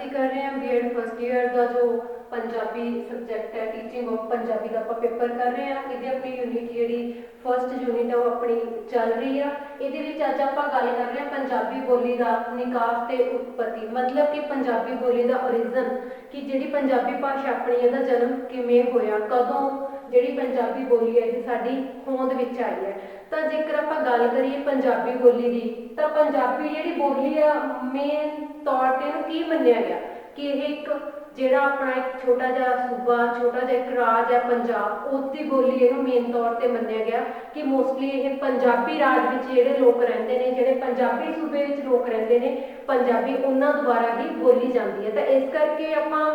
ਅਸੀਂ ਕਰ ਰਹੇ ਹਾਂ ਬੀਐਡ ਫਸਟ ਈਅਰ ਦਾ ਜੋ ਪੰਜਾਬੀ ਸਬਜੈਕਟ ਹੈ ਟੀਚਿੰਗ ਆਫ ਪੰਜਾਬੀ ਦਾ ਆਪਾਂ ਪੇਪਰ ਕਰ ਰਹੇ ਹਾਂ। ਇਹਦੀ ਆਪਣੀ ਯੂਨਿਟ ਜਿਹੜੀ ਫਸਟ ਯੂਨਿਟ ਹੈ ਉਹ ਆਪਣੀ ਚੱਲ ਰਹੀ ਆ। ਇਹਦੇ ਵਿੱਚ ਅੱਜ ਆਪਾਂ ਗੱਲ ਕਰ ਰਹੇ ਹਾਂ ਪੰਜਾਬੀ ਬੋਲੀ ਦਾ ਨਿਕਾਸ ਤੇ ਉਤਪਤੀ, ਮਤਲਬ ਕਿ ਪੰਜਾਬੀ ਬੋਲੀ ਦਾ ਓਰੀਜਨ, ਕਿ ਜਿਹੜੀ ਪੰਜਾਬੀ ਭਾਸ਼ਾ ਆਪਣੀ ਇਹਦਾ ਜਨਮ ਕਿਵੇਂ ਹੋਇਆ, ਕਦੋਂ ਜਿਹੜੀ ਪੰਜਾਬੀ ਬੋਲੀ ਹੈ ਇਹ ਸਾਡੀ ਹੋਂਦ ਵਿੱਚ ਆਈ ਹੈ। ਤਾਂ ਜੇਕਰ ਆਪਾਂ ਗੱਲ ਕਰੀਏ ਪੰਜਾਬੀ ਬੋਲੀ ਦੀ, ਤਾਂ ਪੰਜਾਬੀ ਜਿਹੜੀ ਬੋਲੀ ਆ ਮੇਨ ਤੌਰ ਤੇ ਇਹਨੂੰ ਕੀ ਮੰਨਿਆ ਗਿਆ ਕਿ ਇਹ ਇੱਕ ਜਿਹੜਾ ਆਪਣਾ ਇੱਕ ਛੋਟਾ ਜਿਹਾ ਸੂਬਾ, ਛੋਟਾ ਜਿਹਾ ਇੱਕ ਰਾਜ ਹੈ ਪੰਜਾਬ, ਉਸਦੀ ਬੋਲੀ ਇਹਨੂੰ ਮੇਨ ਤੌਰ ਤੇ ਮੰਨਿਆ ਗਿਆ ਕਿ ਮੋਸਟਲੀ ਇਹ ਪੰਜਾਬੀ ਰਾਜ ਵਿੱਚ ਜਿਹੜੇ ਲੋਕ ਰਹਿੰਦੇ ਨੇ, ਜਿਹੜੇ ਪੰਜਾਬੀ ਸੂਬੇ ਵਿੱਚ ਲੋਕ ਰਹਿੰਦੇ ਨੇ, ਪੰਜਾਬੀ ਉਹਨਾਂ ਦੁਆਰਾ ਹੀ ਬੋਲੀ ਜਾਂਦੀ ਹੈ। ਤਾਂ ਇਸ ਕਰਕੇ ਆਪਾਂ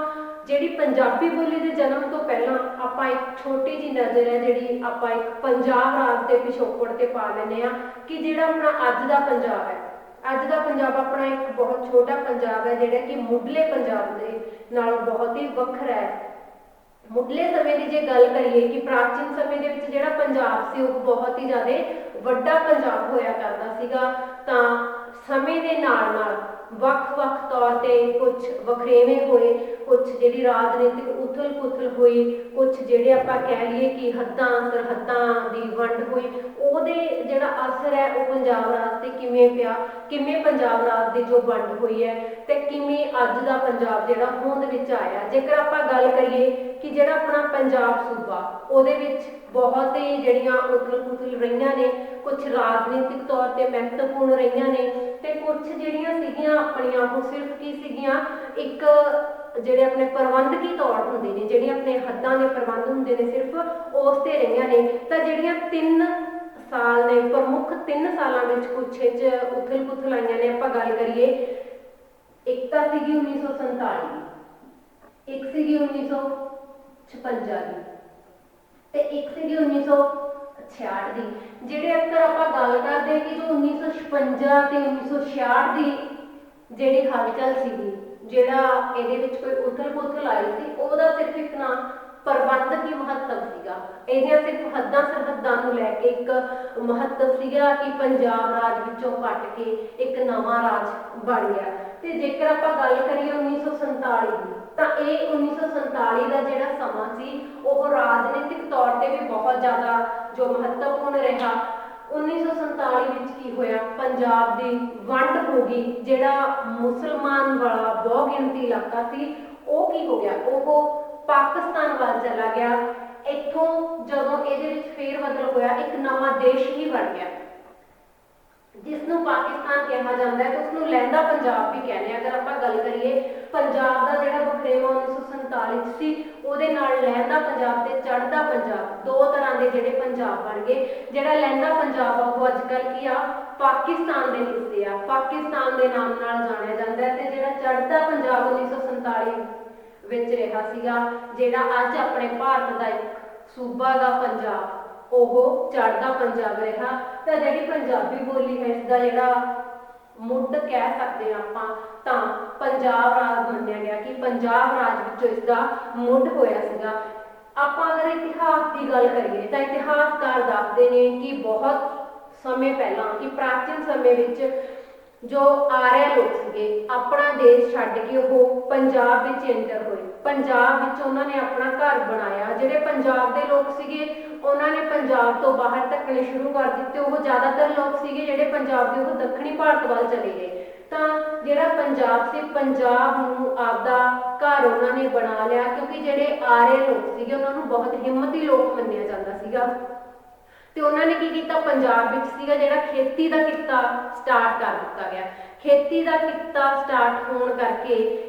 ਜਿਹੜੀ ਪੰਜਾਬੀ ਬੋਲੀ ਦੇ ਜਨਮ ਤੋਂ ਪਹਿਲਾਂ ਆਪਾਂ ਇੱਕ ਛੋਟੀ ਜਿਹੀ ਨਜ਼ਰ ਹੈ ਜਿਹੜੀ ਆਪਾਂ ਇੱਕ ਪੰਜਾਬ ਰਾਜ ਦੇ ਪਿਛੋਕੜ ਤੇ ਪਾ ਲੈਂਦੇ ਹਾਂ ਕਿ ਜਿਹੜਾ ਆਪਣਾ ਅੱਜ ਦਾ ਪੰਜਾਬ ਹੈ, ਅੱਜ ਦਾ ਪੰਜਾਬ ਆਪਣਾ ਇੱਕ ਬਹੁਤ ਛੋਟਾ ਪੰਜਾਬ ਹੈ ਜਿਹੜਾ ਕਿ ਮੁੱਢਲੇ ਪੰਜਾਬ ਦੇ ਨਾਲ ਬਹੁਤ ਹੀ ਵੱਖਰਾ ਹੈ। ਮੁੱਢਲੇ ਸਮੇਂ ਦੀ ਜੇ ਗੱਲ ਕਰੀਏ ਕਿ ਪ੍ਰਾਚੀਨ ਸਮੇਂ ਦੇ ਵਿੱਚ ਜਿਹੜਾ ਪੰਜਾਬ ਸੀ ਉਹ ਬਹੁਤ ਹੀ ਜ਼ਿਆਦਾ ਵੱਡਾ ਪੰਜਾਬ ਹੋਇਆ ਕਰਦਾ ਸੀਗਾ। ਤਾਂ ਸਮੇਂ ਦੇ ਨਾਲ ਨਾਲ ਵੱਖ-ਵੱਖ ਤੌਰ ਤੇ ਕੁਝ ਵਖਰੇਵੇਂ ਹੋਏ, ਕੁਝ ਜਿਹੜੀ ਰਾਜਨੀਤਿਕ ਉਥਲ ਪੁਥਲ ਹੋਈ, ਕੁਝ ਜਿਹੜੇ ਆਪਾਂ ਕਹਿ ਲਈਏ ਕਿ ਹੱਦਾਂ ਸਰਹੱਦਾਂ ਦੀ ਵੰਡ ਹੋਈ, ਉਹਦੇ ਜਿਹੜਾ ਅਸਰ ਹੈ ਉਹ ਪੰਜਾਬ ਰਾਜ ਤੇ ਕਿਵੇਂ ਪਿਆ, ਕਿਵੇਂ ਪੰਜਾਬ ਰਾਜ ਦੀ ਜੋ ਵੰਡ ਹੋਈ ਹੈ ਤੇ ਕਿਵੇਂ ਅੱਜ ਦਾ ਪੰਜਾਬ ਜਿਹੜਾ ਹੋਂਦ ਵਿੱਚ ਆਇਆ। ਜੇਕਰ ਆਪਾਂ ਗੱਲ ਕਰੀਏ ਕਿ ਜਿਹੜਾ ਆਪਣਾ ਪੰਜਾਬ ਸੂਬਾ ਉਹਦੇ ਵਿੱਚ ਬਹੁਤ ਹੀ ਜਿਹੜੀਆਂ ਉਥਲ ਪੁਥਲ ਰਹੀਆਂ ਨੇ, ਕੁਝ ਰਾਜਨੀਤਿਕ ਤੌਰ ਤੇ ਮਹੱਤਵਪੂਰਨ ਰਹੀਆਂ ਨੇ ਤੇ ਕੁਝ ਜਿਹੜੀਆਂ ਸੀਗੀਆਂ ਆਪਣੀਆਂ ਉਹ ਸਿਰਫ ਕੀ ਸੀਗੀਆਂ, ਇੱਕ ਜਿਹੜੇ ਆਪਣੇ ਪ੍ਰਬੰਧਕੀ ਤੌਰ ਹੁੰਦੇ ਨੇ, ਜਿਹੜੀਆਂ ਆਪਣੇ ਹੱਦਾਂ ਦੇ ਪ੍ਰਬੰਧ ਹੁੰਦੇ ਨੇ ਸਿਰਫ ਉਸ ਤੇ ਰਹੀਆਂ ਨੇ। ਤਾਂ ਜਿਹੜੀਆਂ 3 ਸਾਲ ਨੇ, ਪ੍ਰਮੁੱਖ 3 ਸਾਲਾਂ ਵਿੱਚ ਕੁਛ ਉਥਲ ਪੁਥਲ ਆਈਆਂ ਨੇ। ਆਪਾਂ ਗੱਲ ਕਰੀਏ, ਇੱਕ ਤਾਂ ਸੀਗੀ 1947 ਦੀ, ਇੱਕ ਸੀਗੀ 1956 ਦੀ ਤੇ ਇੱਕ ਸੀਗੀ 1966 ਦੀ। ਜਿਹੜੇ ਅਕਸਰ ਆਪਾਂ ਗੱਲ ਕਰਦੇ ਕਿ ਜੋ 1956 ਤੇ 1966 ਦੀ ਜਿਹੜੀ ਹਲਚਲ ਸੀਗੀ, ਜਿਹੜਾ ਇਹਦੇ ਵਿੱਚ ਕੋਈ ਉਥਲ ਪੁਥਲ ਆਈ ਸੀ, ਉਹਦਾ ਸਿਰਫ ਇੱਕ ਨਾ ਪ੍ਰਬੰਧਕੀ ਮਹੱਤਵ ਸੀਗਾ। ਇਹਦੀਆਂ ਸਿਰਫ ਹੱਦਾਂ ਸਰਹੱਦਾਂ ਨੂੰ ਲੈ ਕੇ ਇੱਕ ਮਹੱਤਵ ਸੀਗਾ ਕਿ ਪੰਜਾਬ ਰਾਜ ਵਿੱਚੋਂ ਕੱਟ ਕੇ ਇੱਕ ਨਵਾਂ ਰਾਜ ਬਣ ਗਿਆ। ਤੇ ਜੇਕਰ ਆਪਾਂ ਗੱਲ ਕਰੀਏ 1947 ਦੀ, ਤਾਂ ਇਹ 1947 ਦਾ ਜਿਹੜਾ ਸਮਾਂ ਸੀ ਉਹ ਰਾਜਨੀਤਿਕ ਤੌਰ ਤੇ ਵੀ ਬਹੁਤ ਜ਼ਿਆਦਾ ਜੋ ਮਹੱਤਵਪੂਰਨ ਰਿਹਾ। 1947 ਵਿੱਚ ਕੀ ਹੋਇਆ, ਪੰਜਾਬ ਦੀ ਵੰਡ ਹੋ ਗਈ। ਜਿਹੜਾ ਮੁਸਲਮਾਨ ਵਾਲਾ ਬਹੁ ਗਿਣਤੀ ਇਲਾਕਾ ਸੀ ਉਹ ਕੀ ਹੋ ਗਿਆ, ਉਹ ਪਾਕਿਸਤਾਨ ਵੱਲ ਚਲਾ ਗਿਆ। ਇੱਥੋਂ ਜਦੋਂ ਇਹਦੇ ਵਿੱਚ ਫੇਰ ਬਦਲ ਹੋਇਆ, ਇੱਕ ਨਵਾਂ ਦੇਸ਼ ਹੀ ਬਣ ਗਿਆ ਜਿਸ ਨੂੰ ਪਾਕਿਸਤਾਨ ਕਿਹਾ ਜਾਂਦਾ ਹੈ ਤੇ ਉਸ ਨੂੰ ਲਹਿੰਦਾ ਪੰਜਾਬ ਵੀ ਕਹਿੰਦੇ ਆ। ਅਗਰ ਆਪਾਂ ਗੱਲ ਕਰੀਏ ਪੰਜਾਬ ਦਾ ਜਿਹੜਾ ਵਖਰੇਵਾਂ 1947 ਚ ਸੀ, ਉਹਦੇ ਨਾਲ ਲਹਿੰਦਾ ਪੰਜਾਬ ਤੇ ਚੜ੍ਹਦਾ ਪੰਜਾਬ, ਦੋ ਤਰ੍ਹਾਂ ਦੇ ਜਿਹੜੇ ਪੰਜਾਬ ਬਣ ਗਏ। ਜਿਹੜਾ ਲਹਿੰਦਾ ਪੰਜਾਬ ਆ ਉਹ ਅੱਜ ਕੱਲ੍ਹ ਕੀ ਆ, ਪਾਕਿਸਤਾਨ ਦੇ ਹਿੱਸੇ ਆ, ਪਾਕਿਸਤਾਨ ਦੇ ਨਾਮ ਨਾਲ ਜਾਣਿਆ ਜਾਂਦਾ ਹੈ। ਤੇ ਜਿਹੜਾ ਚੜ੍ਹਦਾ ਪੰਜਾਬ 1947 ਵਿੱਚ ਰਿਹਾ ਸੀਗਾ, ਜਿਹੜਾ ਅੱਜ ਆਪਣੇ ਭਾਰਤ ਦਾ ਇੱਕ ਸੂਬਾ ਦਾ ਪੰਜਾਬ, ਉਹ ਚੜ੍ਹਦਾ ਪੰਜਾਬ ਰਿਹਾ। ਤਾਂ ਜਿਹੜੀ ਪੰਜਾਬੀ ਬੋਲੀ ਹੈ ਇਸਦਾ ਜਿਹੜਾ ਮੁੱਢ ਕਹਿ ਸਕਦੇ ਹਾਂ ਆਪਾਂ, ਤਾਂ ਪੰਜਾਬ ਰਾਜ ਮੰਨਿਆ ਗਿਆ ਕਿ ਪੰਜਾਬ ਰਾਜ ਵਿੱਚੋਂ ਇਸਦਾ ਮੁੱਢ ਹੋਇਆ ਸੀਗਾ। ਆਪਾਂ ਅਗਰ ਇਤਿਹਾਸ ਦੀ ਗੱਲ ਕਰੀਏ ਤਾਂ ਇਤਿਹਾਸਕਾਰ ਦੱਸਦੇ ਨੇ ਕਿ ਬਹੁਤ ਸਮੇਂ ਪਹਿਲਾਂ, ਕਿ ਪ੍ਰਾਚੀਨ ਸਮੇਂ ਵਿੱਚ ਜੋ ਆਰਿਆ ਲੋਕ ਸੀਗੇ ਆਪਣਾ ਦੇਸ਼ ਛੱਡ ਕੇ ਉਹ ਪੰਜਾਬ ਵਿੱਚ ਐਂਟਰ ਹੋਏ। ਪੰਜਾਬ ਵਿੱਚ ਉਹਨਾਂ ਨੇ ਆਪਣਾ ਘਰ ਬਣਾਇਆ। ਜਿਹੜੇ ਪੰਜਾਬ ਦੇ ਲੋਕ ਸੀਗੇ ਉਹਨਾਂ ਨੇ ਪੰਜਾਬ ਤੋਂ ਬਾਹਰ ਧੱਕਣੇ ਸ਼ੁਰੂ ਕਰ ਦਿੱਤੇ। ਉਹ ਜ਼ਿਆਦਾਤਰ ਲੋਕ ਸੀਗੇ ਜਿਹੜੇ ਪੰਜਾਬ ਦੇ ਉਹ ਦੱਖਣੀ ਭਾਰਤ ਵੱਲ ਚਲੇ ਗਏ। ਤਾਂ ਜਿਹੜਾ ਪੰਜਾਬ ਸੀ, ਪੰਜਾਬ ਨੂੰ ਆਪਦਾ ਘਰ ਉਹਨਾਂ ਨੇ ਬਣਾ ਲਿਆ ਕਿਉਂਕਿ ਜਿਹੜੇ ਆਰਿਆ ਲੋਕ ਸੀਗੇ ਉਹਨਾਂ ਨੂੰ ਬਹੁਤ ਹਿੰਮਤੀ ਲੋਕ ਮੰਨਿਆ ਜਾਂਦਾ ਸੀਗਾ। ਤੇ ਉਹਨਾਂ ਨੇ ਕੀ ਕੀਤਾ, ਪੰਜਾਬ ਵਿੱਚ ਸੀਗਾ ਜਿਹੜਾ ਖੇਤੀ ਦਾ ਕਿੱਤਾ ਸਟਾਰਟ ਕਰ ਦਿੱਤਾ ਗਿਆ। ਖੇਤੀ ਦਾ ਕਿੱਤਾ ਸਟਾਰਟ ਹੋਣ ਕਰਕੇ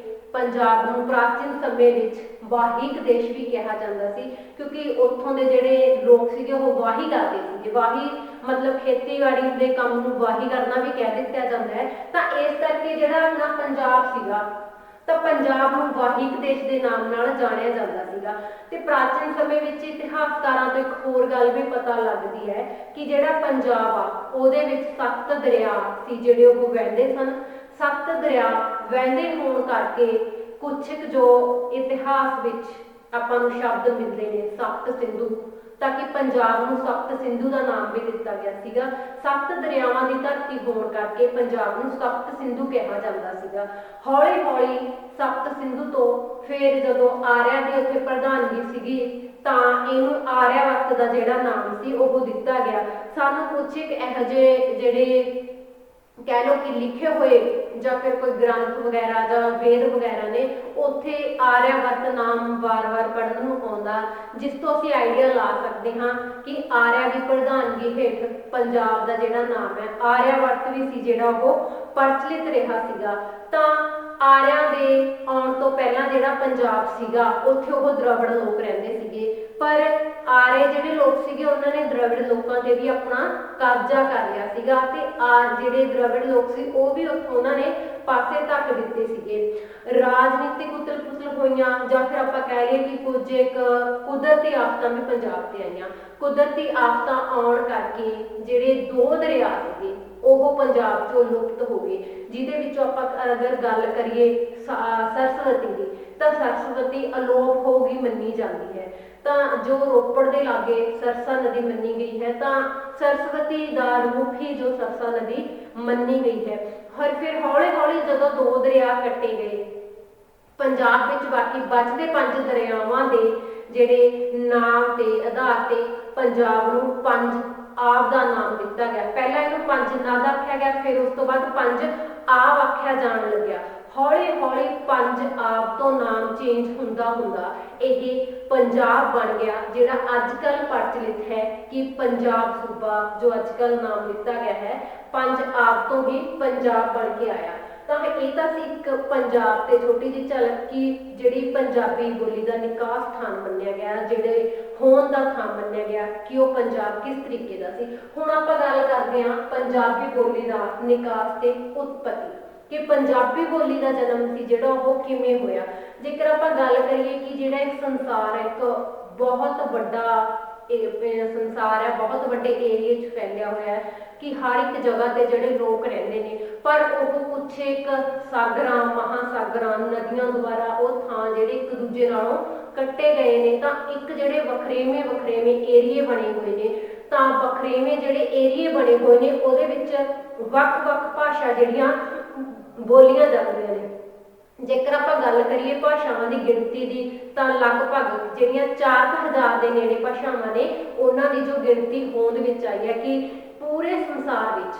ਪੰਜਾਬ ਨੂੰ ਪ੍ਰਾਚੀਨ ਸਮੇਂ ਵਿੱਚ ਵਾਹਿਕ ਦੇਸ਼ ਵੀ ਕਿਹਾ ਜਾਂਦਾ ਸੀ ਕਿਉਂਕਿ ਉੱਥੋਂ ਦੇ ਜਿਹੜੇ ਲੋਕ ਸੀਗੇ ਉਹ ਵਾਹੀ ਕਰਦੇ ਸੀਗੇ। ਵਾਹੀ ਮਤਲਬ ਖੇਤੀਬਾੜੀ ਦੇ ਕੰਮ ਨੂੰ ਵਾਹੀ ਕਰਨਾ ਵੀ ਕਹਿ ਦਿੱਤਾ ਜਾਂਦਾ ਹੈ। ਤਾਂ ਇਸ ਕਰਕੇ ਜਿਹੜਾ ਆਪਣਾ ਪੰਜਾਬ ਸੀਗਾ, ਤਾਂ ਪੰਜਾਬ ਨੂੰ ਵਾਹਿਕ ਦੇਸ਼ ਦੇ ਨਾਮ ਨਾਲ ਜਾਣਿਆ ਜਾਂਦਾ ਸੀਗਾ। ਤੇ ਪ੍ਰਾਚੀਨ ਸਮੇਂ ਵਿੱਚ ਇਤਿਹਾਸਕਾਰਾਂ ਤੋਂ ਇੱਕ ਹੋਰ ਗੱਲ ਵੀ ਪਤਾ ਲੱਗਦੀ ਹੈ ਕਿ ਜਿਹੜਾ ਪੰਜਾਬ ਆ ਉਹਦੇ ਵਿੱਚ 7 ਦਰਿਆ ਸੀ ਜਿਹੜੇ ਉਹ ਵਹਿੰਦੇ ਸਨ। 7 ਦਰਿਆ ਵਹਿੰਦੇ ਹੋਣ ਕਰਕੇ ਕੁਛ ਜੋ ਇਤਿਹਾਸ ਵਿੱਚ ਆਪਾਂ ਨੂੰ ਸ਼ਬਦ ਮਿਲਦੇ ਨੇ, ਸਪਤ ਸਿੰਧੂ, ਤਾਂ ਕਿ ਪੰਜਾਬ ਨੂੰ ਸਪਤ ਸਿੰਧੂ ਦਾ ਨਾਮ ਵੀ ਦਿੱਤਾ ਗਿਆ ਸੀਗਾ। 7 ਦਰਿਆਵਾਂ ਦੀ ਧਰਤੀ ਹੋਣ ਕਰਕੇ ਪੰਜਾਬ ਨੂੰ ਸਪਤ ਸਿੰਧੂ ਕਿਹਾ ਜਾਂਦਾ ਸੀਗਾ। ਹੌਲੀ ਹੌਲੀ ਸਪਤ ਸਿੰਧੂ ਤੋਂ ਫਿਰ ਜਦੋਂ ਆਰਿਆ ਦੀ ਉੱਥੇ ਪ੍ਰਧਾਨਗੀ ਸੀਗੀ ਤਾਂ ਇਹਨੂੰ ਆਰਿਆਵਰਤ ਦਾ ਜਿਹੜਾ ਨਾਮ ਸੀ ਉਹ ਦਿੱਤਾ ਗਿਆ। ਸਾਨੂੰ ਕੁਛ ਇੱਕ ਇਹੋ ਜਿਹੇ ਜਿਹੜੇ ਕਹਿ ਲਓ ਕਿ ਲਿਖੇ ਹੋਏ ਜਾਂ ਫਿਰ ਕੋਈ ਗ੍ਰੰਥ ਵਗੈਰਾ ਜਾਂ ਵੇਦ ਵਗੈਰਾ ਨੇ ਉੱਥੇ ਆਰਿਆਵਰਤ ਨਾਮ ਵਾਰ-ਵਾਰ ਪੜ੍ਹਨ ਨੂੰ ਆਉਂਦਾ, ਜਿਸ ਤੋਂ ਅਸੀਂ ਆਈਡੀਆ ਲਾ ਸਕਦੇ ਹਾਂ ਕਿ ਆਰਿਆ ਦੀ ਪ੍ਰਧਾਨਗੀ ਹੇਠ ਪੰਜਾਬ ਦਾ ਜਿਹੜਾ ਨਾਮ ਹੈ ਆਰਿਆਵਰਤ ਵੀ ਸੀ ਜਿਹੜਾ ਉਹ ਪ੍ਰਚਲਿਤ ਰਿਹਾ ਸੀਗਾ। ਤਾਂ ਆਰਿਆਂ ਦੇ ਆਉਣ ਤੋਂ ਪਹਿਲਾਂ ਜਿਹੜਾ ਪੰਜਾਬ ਸੀਗਾ ਉੱਥੇ ਉਹ ਦ੍ਰਵਿੜ ਲੋਕ ਰਹਿੰਦੇ ਸੀਗੇ, ਪਰ ਆਰੇ ਜਿਹੜੇ ਲੋਕ ਸੀਗੇ ਉਹਨਾਂ ਨੇ ਦ੍ਰਵਿੜ ਲੋਕਾਂ ਤੇ ਵੀ ਆਪਣਾ ਕਬਜ਼ਾ ਕਰ ਲਿਆ ਸੀਗਾ ਤੇ ਜਿਹੜੇ ਦ੍ਰਵਿੜ ਲੋਕ ਸੀ ਉਹ ਵੀ ਉਹਨਾਂ ਨੇ ਪਾਸੇ ਧੱਕ ਦਿੱਤੇ ਸੀਗੇ। ਰਾਜਨੀਤਿਕ ਉਥਲ-ਪੁਥਲ ਹੋਈਆਂ ਜਾਂ ਫਿਰ ਆਪਾਂ ਕਹਿ ਲਈਏ ਕਿ ਕੁਝ ਇੱਕ ਕੁਦਰਤੀ ਆਫਤਾਂ ਵੀ ਪੰਜਾਬ ਤੇ ਆਈਆਂ। ਕੁਦਰਤੀ ਆਫਤਾਂ ਆਉਣ ਕਰਕੇ ਜਿਹੜੇ 2 ਦਰਿਆ ਸੀਗੇ ਉਹ ਪੰਜਾਬ ਚੋਂ ਲੁਪਤ ਹੋ ਗਏ, ਜਿਹਦੇ ਵਿੱਚੋਂ ਆਪਾਂ ਅਗਰ ਗੱਲ ਕਰੀਏ ਸਰਸਵਤੀ ਦੀ ਤਾਂ ਸਰਸਵਤੀ ਅਲੋਪ ਹੋ ਗਈ ਮੰਨੀ ਜਾਂਦੀ ਹੈ। ਤਾਂ ਜੋ ਰੋਪੜ ਦੇ ਲਾਗੇ ਸਰਸਾ ਨਦੀ ਮੰਨੀ ਗਈ ਹੈ ਤਾਂ ਸਰਸਵਤੀ ਦਾ ਰੂਪ ਹੀ ਜੋ ਸਰਸਾ ਨਦੀ ਮੰਨੀ ਗਈ ਹੈ। ਫਿਰ ਹੌਲੀ ਹੌਲੀ ਜਦੋਂ 2 ਦਰਿਆ ਕੱਟੇ ਗਏ ਪੰਜਾਬ ਵਿੱਚ ਬਾਕੀ ਬਚਦੇ 5 ਦਰਿਆਵਾਂ ਦੇ ਜਿਹੜੇ ਨਾਮ ਤੇ ਆਧਾਰ ਤੇ ਪੰਜਾਬ ਨੂੰ 5 ਆਬ ਦਾ ਨਾਮ ਦਿੱਤਾ ਗਿਆ। ਪਹਿਲਾਂ ਇਹਨੂੰ 5 ਨਦ ਆਖਿਆ ਗਿਆ, ਫਿਰ ਉਸ ਤੋਂ ਬਾਅਦ 5 ਆਬ ਆਖਿਆ ਜਾਣ ਲੱਗਿਆ। ਹੌਲੀ ਹੌਲੀ 5 ਆਬ ਤੋਂ ਨਾਮ ਚੇਂਜ ਹੁੰਦਾ ਹੁੰਦਾ ਇਹ ਪੰਜਾਬ ਬਣ ਗਿਆ, ਜਿਹੜਾ ਅੱਜ ਕੱਲ੍ਹ ਪ੍ਰਚਲਿਤ ਹੈ ਕਿ ਪੰਜਾਬ ਸੂਬਾ ਜੋ ਅੱਜ ਕੱਲ੍ਹ ਨਾਮ ਦਿੱਤਾ ਗਿਆ ਹੈ 5 ਆਬ ਤੋਂ ਹੀ ਪੰਜਾਬ ਬਣ ਕੇ ਆਇਆ। ਤਾਂ ਇਹ ਤਾਂ ਸੀ ਇੱਕ ਪੰਜਾਬ ਤੇ ਛੋਟੀ ਜਿਹੀ ਝਲਕ ਕਿ ਜਿਹੜੀ ਪੰਜਾਬੀ ਬੋਲੀ ਦਾ ਨਿਕਾਸ ਸਥਾਨ ਮੰਨਿਆ ਗਿਆ, ਜਿਹੜੇ ਹੋਣ ਦਾ ਥਾਂ ਮੰਨਿਆ ਗਿਆ ਕਿ ਉਹ ਪੰਜਾਬ ਕਿਸ ਤਰੀਕੇ ਦਾ ਸੀ। ਹੁਣ ਆਪਾਂ ਗੱਲ ਕਰਦੇ ਹਾਂ ਪੰਜਾਬੀ ਬੋਲੀ ਦਾ ਨਿਕਾਸ ਤੇ ਉਤਪਤੀ, ਕਿ ਪੰਜਾਬੀ ਬੋਲੀ ਦਾ ਜਨਮ ਸੀ ਜਿਹੜਾ ਉਹ ਕਿਵੇਂ ਹੋਇਆ। ਜੇਕਰ ਆਪਾਂ ਗੱਲ ਕਰੀਏ ਕਿ ਜਿਹੜਾ ਇੱਕ ਸੰਸਾਰ ਹੈ, ਇੱਕ ਬਹੁਤ ਵੱਡਾ ਸੰਸਾਰ ਹੈ, ਬਹੁਤ ਵੱਡੇ ਏਰੀਏ 'ਚ ਫੈਲਿਆ ਹੋਇਆ ਹੈ ਕਿ ਹਰ ਇੱਕ ਜਗ੍ਹਾ ਤੇ ਜਿਹੜੇ ਲੋਕ ਰਹਿੰਦੇ ਨੇ, ਪਰ ਉਹ ਕੁਛ ਇੱਕ ਸਾਗਰਾਂ ਮਹਾਸਾਗਰਾਂ ਨਦੀਆਂ ਦੁਆਰਾ ਉਹ ਥਾਂ ਜਿਹੜੇ ਇੱਕ ਦੂਜੇ ਨਾਲੋਂ ਕੱਟੇ ਗਏ ਨੇ। ਤਾਂ ਇੱਕ ਜਿਹੜੇ ਵੱਖਰੇਵੇਂ ਏਰੀਏ ਬਣੇ ਹੋਏ ਨੇ, ਤਾਂ ਵੱਖਰੇਵੇਂ ਜਿਹੜੇ ਏਰੀਏ ਬਣੇ ਹੋਏ ਨੇ ਉਹਦੇ ਵਿੱਚ ਵੱਖ-ਵੱਖ ਭਾਸ਼ਾ ਜਿਹੜੀਆਂ ਬੋਲੀਆਂ ਜਾਂਦੀਆਂ ਨੇ। ਜੇਕਰ ਆਪਾਂ ਗੱਲ ਕਰੀਏ ਭਾਸ਼ਾਵਾਂ ਦੀ ਗਿਣਤੀ ਦੀ ਤਾਂ ਲਗਭਗ ਜਿਹੜੀਆਂ 4000 ਦੇ ਨੇੜੇ ਭਾਸ਼ਾਵਾਂ ਨੇ ਉਹਨਾਂ ਦੀ ਜੋ ਗਿਣਤੀ ਹੋਂਦ ਵਿੱਚ ਆਈ ਹੈ ਕਿ ਪੂਰੇ ਸੰਸਾਰ ਵਿੱਚ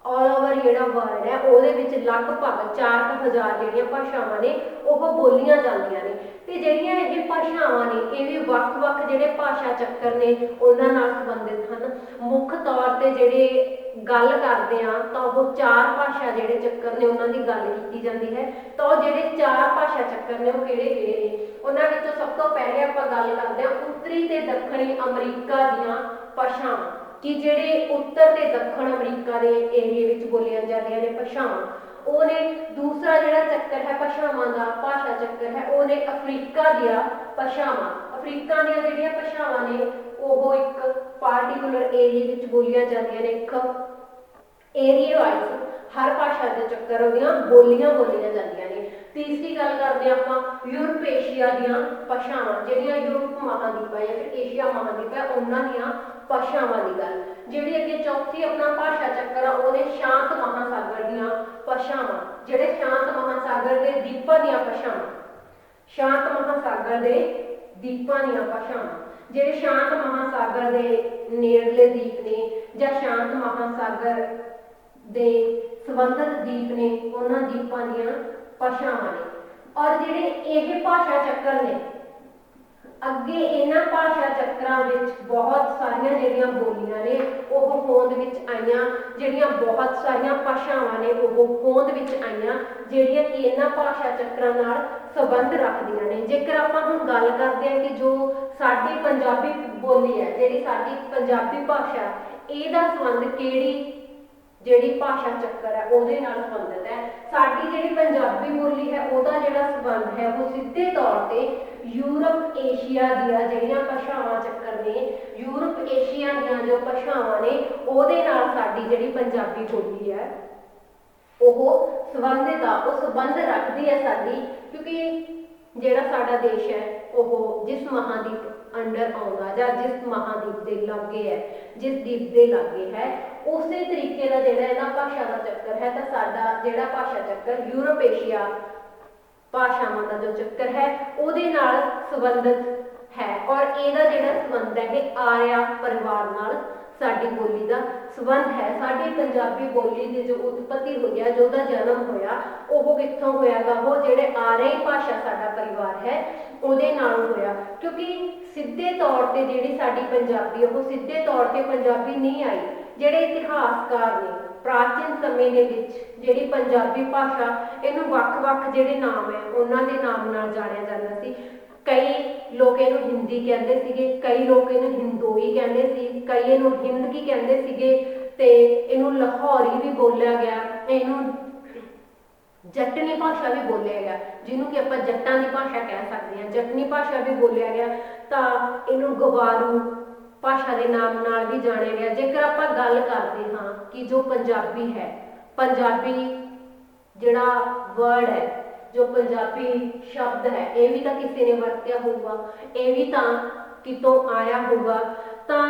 ਆਲ ਓਵਰ ਜਿਹੜਾ ਵਰਲਡ ਹੈ ਉਹਦੇ ਵਿੱਚ ਲਗਭਗ 4000 ਜਿਹੜੀਆਂ ਭਾਸ਼ਾਵਾਂ ਨੇ ਉਹ ਬੋਲੀਆਂ ਜਾਂਦੀਆਂ ਨੇ। ਤੇ ਜਿਹੜੀਆਂ ਇਹ ਭਾਸ਼ਾਵਾਂ ਨੇ ਇਹ ਵੀ ਵੱਖ-ਵੱਖ ਜਿਹੜੇ ਭਾਸ਼ਾ ਚੱਕਰ ਨੇ ਉਹਨਾਂ ਨਾਲ ਸੰਬੰਧਿਤ ਹਨ। ਮੁੱਖ ਤੌਰ ਤੇ ਜਿਹੜੇ ਗੱਲ ਕਰਦੇ ਆ ਤਾਂ ਉਹ 4 ਭਾਸ਼ਾ ਜਿਹੜੇ ਚੱਕਰ ਨੇ ਉਹਨਾਂ ਦੀ ਗੱਲ ਕੀਤੀ ਜਾਂਦੀ ਹੈ। ਤਾਂ ਉਹ ਜਿਹੜੇ 4 ਭਾਸ਼ਾ ਚੱਕਰ ਨੇ ਉਹ ਕਿਹੜੇ-ਕਿਹੜੇ ਨੇ, ਉਹਨਾਂ ਵਿੱਚੋਂ ਸਭ ਤੋਂ ਪਹਿਲੇ ਆਪਾਂ ਗੱਲ ਕਰਦੇ ਹਾਂ ਉੱਤਰੀ ਤੇ ਦੱਖਣੀ ਅਮਰੀਕਾ ਦੀਆਂ ਭਾਸ਼ਾਵਾਂ, ਕਿ ਜਿਹੜੇ ਉੱਤਰ ਤੇ ਦੱਖਣ ਅਮਰੀਕਾ ਦੇ ਏਰੀਏ ਵਿੱਚ ਬੋਲੀਆਂ ਜਾਂਦੀਆਂ ਨੇ ਭਾਸ਼ਾਵਾਂ ਉਹ ਨੇ। ਦੂਸਰਾ ਜਿਹੜਾ ਚੱਕਰ ਹੈ ਭਾਸ਼ਾਵਾਂ ਦਾ ਭਾਸ਼ਾ ਚੱਕਰ ਹੈ ਉਹ ਨੇ ਅਫਰੀਕਾ ਦੀਆਂ ਭਾਸ਼ਾਵਾਂ। ਅਫਰੀਕਾ ਦੀਆਂ ਜਿਹੜੀਆਂ ਭਾਸ਼ਾਵਾਂ ਨੇ ਉਹ ਇੱਕ ਪਾਰਟੀਕੂਲਰ ਏਰੀਏ ਵਿੱਚ ਬੋਲੀਆਂ ਜਾਂਦੀਆਂ ਨੇ, ਇੱਕ ਏਰੀਏ ਵਾਈਜ਼ ਹਰ ਭਾਸ਼ਾ ਦੇ ਚੱਕਰ ਉਹਦੀਆਂ ਬੋਲੀਆਂ ਜਾਂਦੀਆਂ ਨੇ। ਤੀਸਰੀ ਗੱਲ ਕਰਦੇ ਹਾਂ ਆਪਾਂ ਯੂਰਪ ਏਸ਼ੀਆ ਦੀਆਂ ਭਾਸ਼ਾਵਾਂ, ਜਿਹੜੀਆਂ ਯੂਰਪ ਮਹਾਂਦੀਪ ਹੈ ਜਾਂ ਫਿਰ ਏਸ਼ੀਆ ਮਹਾਂਦੀਪ ਹੈ ਉਹਨਾਂ ਦੀਆਂ ਭਾਸ਼ਾਵਾਂ ਦੀ ਗੱਲ। ਜਿਹੜੀ ਅੱਗੇ ਚੌਥੀ ਆਪਣਾ ਭਾਸ਼ਾ ਚੱਕਰ ਆ ਉਹਨੇ ਸ਼ਾਂਤ ਮਹਾਸਾਗਰ ਦੀਆਂ ਭਾਸ਼ਾਵਾਂ, ਜਿਹੜੇ ਸ਼ਾਂਤ ਮਹਾਸਾਗਰ ਦੇ ਦੀਪਾਂ ਦੀਆਂ ਭਾਸ਼ਾਵਾਂ, ਸ਼ਾਂਤ ਮਹਾਸਾਗਰ ਦੇ ਦੀਪਾਂ ਦੀਆਂ ਭਾਸ਼ਾਵਾਂ, ਜਿਹੜੇ ਸ਼ਾਂਤ ਮਹਾਸਾਗਰ ਦੇ ਨੇੜਲੇ ਦੀਪ ਨੇ ਜਾਂ ਸ਼ਾਂਤ ਮਹਾਸਾਗਰ ਦੇ ਸੰਬੰਧਿਤ ਦੀਪ ਨੇ ਉਹਨਾਂ ਦੀਪਾਂ ਦੀਆਂ ਭਾਸ਼ਾਵਾਂ ਨੇ। ਔਰ ਜਿਹੜੇ ਇਹ ਭਾਸ਼ਾ ਚੱਕਰ ਨੇ ਅੱਗੇ ਇਹਨਾਂ ਭਾਸ਼ਾ ਚੱਕਰਾਂ ਵਿੱਚ ਬਹੁਤ ਸਾਰੀਆਂ ਜਿਹੜੀਆਂ ਬੋਲੀਆਂ ਨੇ ਉਹ ਹੋਂਦ ਵਿੱਚ ਆਈਆਂ, ਜਿਹੜੀਆਂ ਬਹੁਤ ਸਾਰੀਆਂ ਭਾਸ਼ਾਵਾਂ ਨੇ ਉਹ ਹੋਂਦ ਵਿੱਚ ਆਈਆਂ ਜਿਹੜੀਆਂ ਕਿ ਇਹਨਾਂ ਭਾਸ਼ਾ ਚੱਕਰਾਂ ਨਾਲ ਸੰਬੰਧ ਰੱਖਦੀਆਂ ਨੇ। ਜੇਕਰ ਆਪਾਂ ਹੁਣ ਗੱਲ ਕਰਦੇ ਹਾਂ ਕਿ ਜੋ ਸਾਡੀ ਪੰਜਾਬੀ ਬੋਲੀ ਹੈ, ਜਿਹੜੀ ਸਾਡੀ ਪੰਜਾਬੀ ਭਾਸ਼ਾ, ਇਹਦਾ ਸੰਬੰਧ ਕਿਹੜੀ ਜਿਹੜੀ ਭਾਸ਼ਾ ਚੱਕਰ ਹੈ ਉਹਦੇ ਨਾਲ ਸੰਬੰਧਿਤ ਹੈ। ਸਾਡੀ ਜਿਹੜੀ ਪੰਜਾਬੀ ਬੋਲੀ ਹੈ ਉਹਦਾ ਜਿਹੜਾ ਸੰਬੰਧ ਹੈ ਉਹ ਸਿੱਧੇ ਤੌਰ ਤੇ ਯੂਰਪ ਏਸ਼ੀਆ ਦੀਆਂ ਜਿਹੜੀਆਂ ਭਾਸ਼ਾਵਾਂ ਚੱਕਰ ਨੇ, ਯੂਰਪ ਏਸ਼ੀਆ ਦੀਆਂ ਜੋ ਭਾਸ਼ਾਵਾਂ ਨੇ ਉਹਦੇ ਨਾਲ ਸਾਡੀ ਜਿਹੜੀ ਪੰਜਾਬੀ ਬੋਲੀ ਹੈ ਉਹ ਸੰਬੰਧਿਤ ਆ, ਉਹ ਸੰਬੰਧ ਰੱਖਦੀ ਹੈ ਸਾਡੀ, ਕਿਉਂਕਿ ਜਿਹੜਾ ਸਾਡਾ ਦੇਸ਼ ਹੈ ਉਹ ਜਿਸ ਮਹਾਂਦੀਪ ਅੰਡਰ ਆਉਂਦਾ ਜਾਂ ਜਿਸ ਮਹਾਦੀਪ ਦੇ ਲਾਗੇ ਹੈ, ਜਿਸ ਦੀਪ ਦੇ ਲਾਗੇ ਹੈ, ਉਸੇ ਤਰੀਕੇ ਦਾ ਜਿਹੜਾ ਇਹਦਾ ਭਾਸ਼ਾ ਦਾ ਚੱਕਰ ਹੈ। ਤਾਂ ਸਾਡਾ ਜਿਹੜਾ ਭਾਸ਼ਾ ਚੱਕਰ ਯੂਰਪ ਏਸ਼ੀਆ ਭਾਸ਼ਾਵਾਂ ਦਾ ਜੋ ਚੱਕਰ ਹੈ ਉਹਦੇ ਨਾਲ ਸੰਬੰਧਿਤ ਹੈ, ਔਰ ਇਹਦਾ ਜਿਹੜਾ ਸੰਬੰਧ ਹੈ ਇਹ ਆਰਿਆ ਪਰਿਵਾਰ ਨਾਲ ਸਾਡੀ ਬੋਲੀ ਦਾ ਸੰਬੰਧ ਹੈ। ਸਾਡੀ ਪੰਜਾਬੀ ਬੋਲੀ ਦੀ ਜੋ ਉਤਪਤੀ ਹੋਈ ਹੈ, ਜੋ ਦਾ ਜਨਮ ਹੋਇਆ, ਉਹ ਕਿੱਥੋਂ ਹੋਇਆਗਾ? ਉਹ ਜਿਹੜੇ ਆਰਿਆਈ ਭਾਸ਼ਾ ਸਾਡਾ ਪਰਿਵਾਰ ਹੈ ਉਹਦੇ ਨਾਲ ਹੋਇਆ, ਕਿਉਂਕਿ ਸਿੱਧੇ ਤੌਰ ਤੇ ਜਿਹੜੀ ਸਾਡੀ ਪੰਜਾਬੀ ਉਹ ਸਿੱਧੇ ਤੌਰ ਤੇ ਪੰਜਾਬੀ ਨਹੀਂ ਆਈ। ਜਿਹੜੇ ਇਤਿਹਾਸਕਾਰ ਨੇ ਪ੍ਰਾਚੀਨ ਸਮੇਂ ਦੇ ਵਿੱਚ ਜਿਹੜੀ ਪੰਜਾਬੀ ਭਾਸ਼ਾ ਇਹਨੂੰ ਵੱਖ-ਵੱਖ ਜਿਹੜੇ ਨਾਮ ਹੈ ਉਹਨਾਂ ਦੇ ਨਾਮ ਨਾਲ ਜਾਣਿਆ ਜਾਂਦਾ ਸੀ। ਕਈ ਲੋਕ ਇਹਨੂੰ ਹਿੰਦੀ ਕਹਿੰਦੇ ਸੀਗੇ, ਕਈ ਲੋਕ ਇਹਨੂੰ ਹਿੰਦੋਈ ਕਹਿੰਦੇ ਸੀ, ਕਈ ਇਹਨੂੰ ਹਿੰਦਕੀ ਕਹਿੰਦੇ ਸੀਗੇ, ਤੇ ਇਹਨੂੰ ਲਾਹੌਰੀ ਵੀ ਬੋਲਿਆ ਗਿਆ, ਇਹਨੂੰ ਜੱਟਨੀ ਭਾਸ਼ਾ ਵੀ ਬੋਲਿਆ ਗਿਆ, ਜਿਹਨੂੰ ਕਿ ਆਪਾਂ ਜੱਟਾਂ ਦੀ ਭਾਸ਼ਾ ਕਹਿ ਸਕਦੇ ਹਾਂ, ਜੱਟਨੀ ਭਾਸ਼ਾ ਵੀ ਬੋਲਿਆ ਗਿਆ। ਤਾਂ ਇਹਨੂੰ ਗਵਾਰੂ ਭਾਸ਼ਾ ਦੇ ਨਾਮ ਨਾਲ ਵੀ ਜਾਣਿਆ ਗਿਆ। ਜੇਕਰ ਆਪਾਂ ਗੱਲ ਕਰਦੇ ਹਾਂ ਕਿ ਜੋ ਪੰਜਾਬੀ ਹੈ, ਪੰਜਾਬੀ ਜਿਹੜਾ ਵਰਡ ਹੈ, ਜੋ ਪੰਜਾਬੀ ਸ਼ਬਦ ਹੈ, ਇਹ ਵੀ ਤਾਂ ਕਿਸੇ ਨੇ ਵਰਤਿਆ ਹੋਊਗਾ, ਇਹ ਵੀ ਤਾਂ ਕਿਤੋਂ ਆਇਆ ਹੋਊਗਾ। ਤਾਂ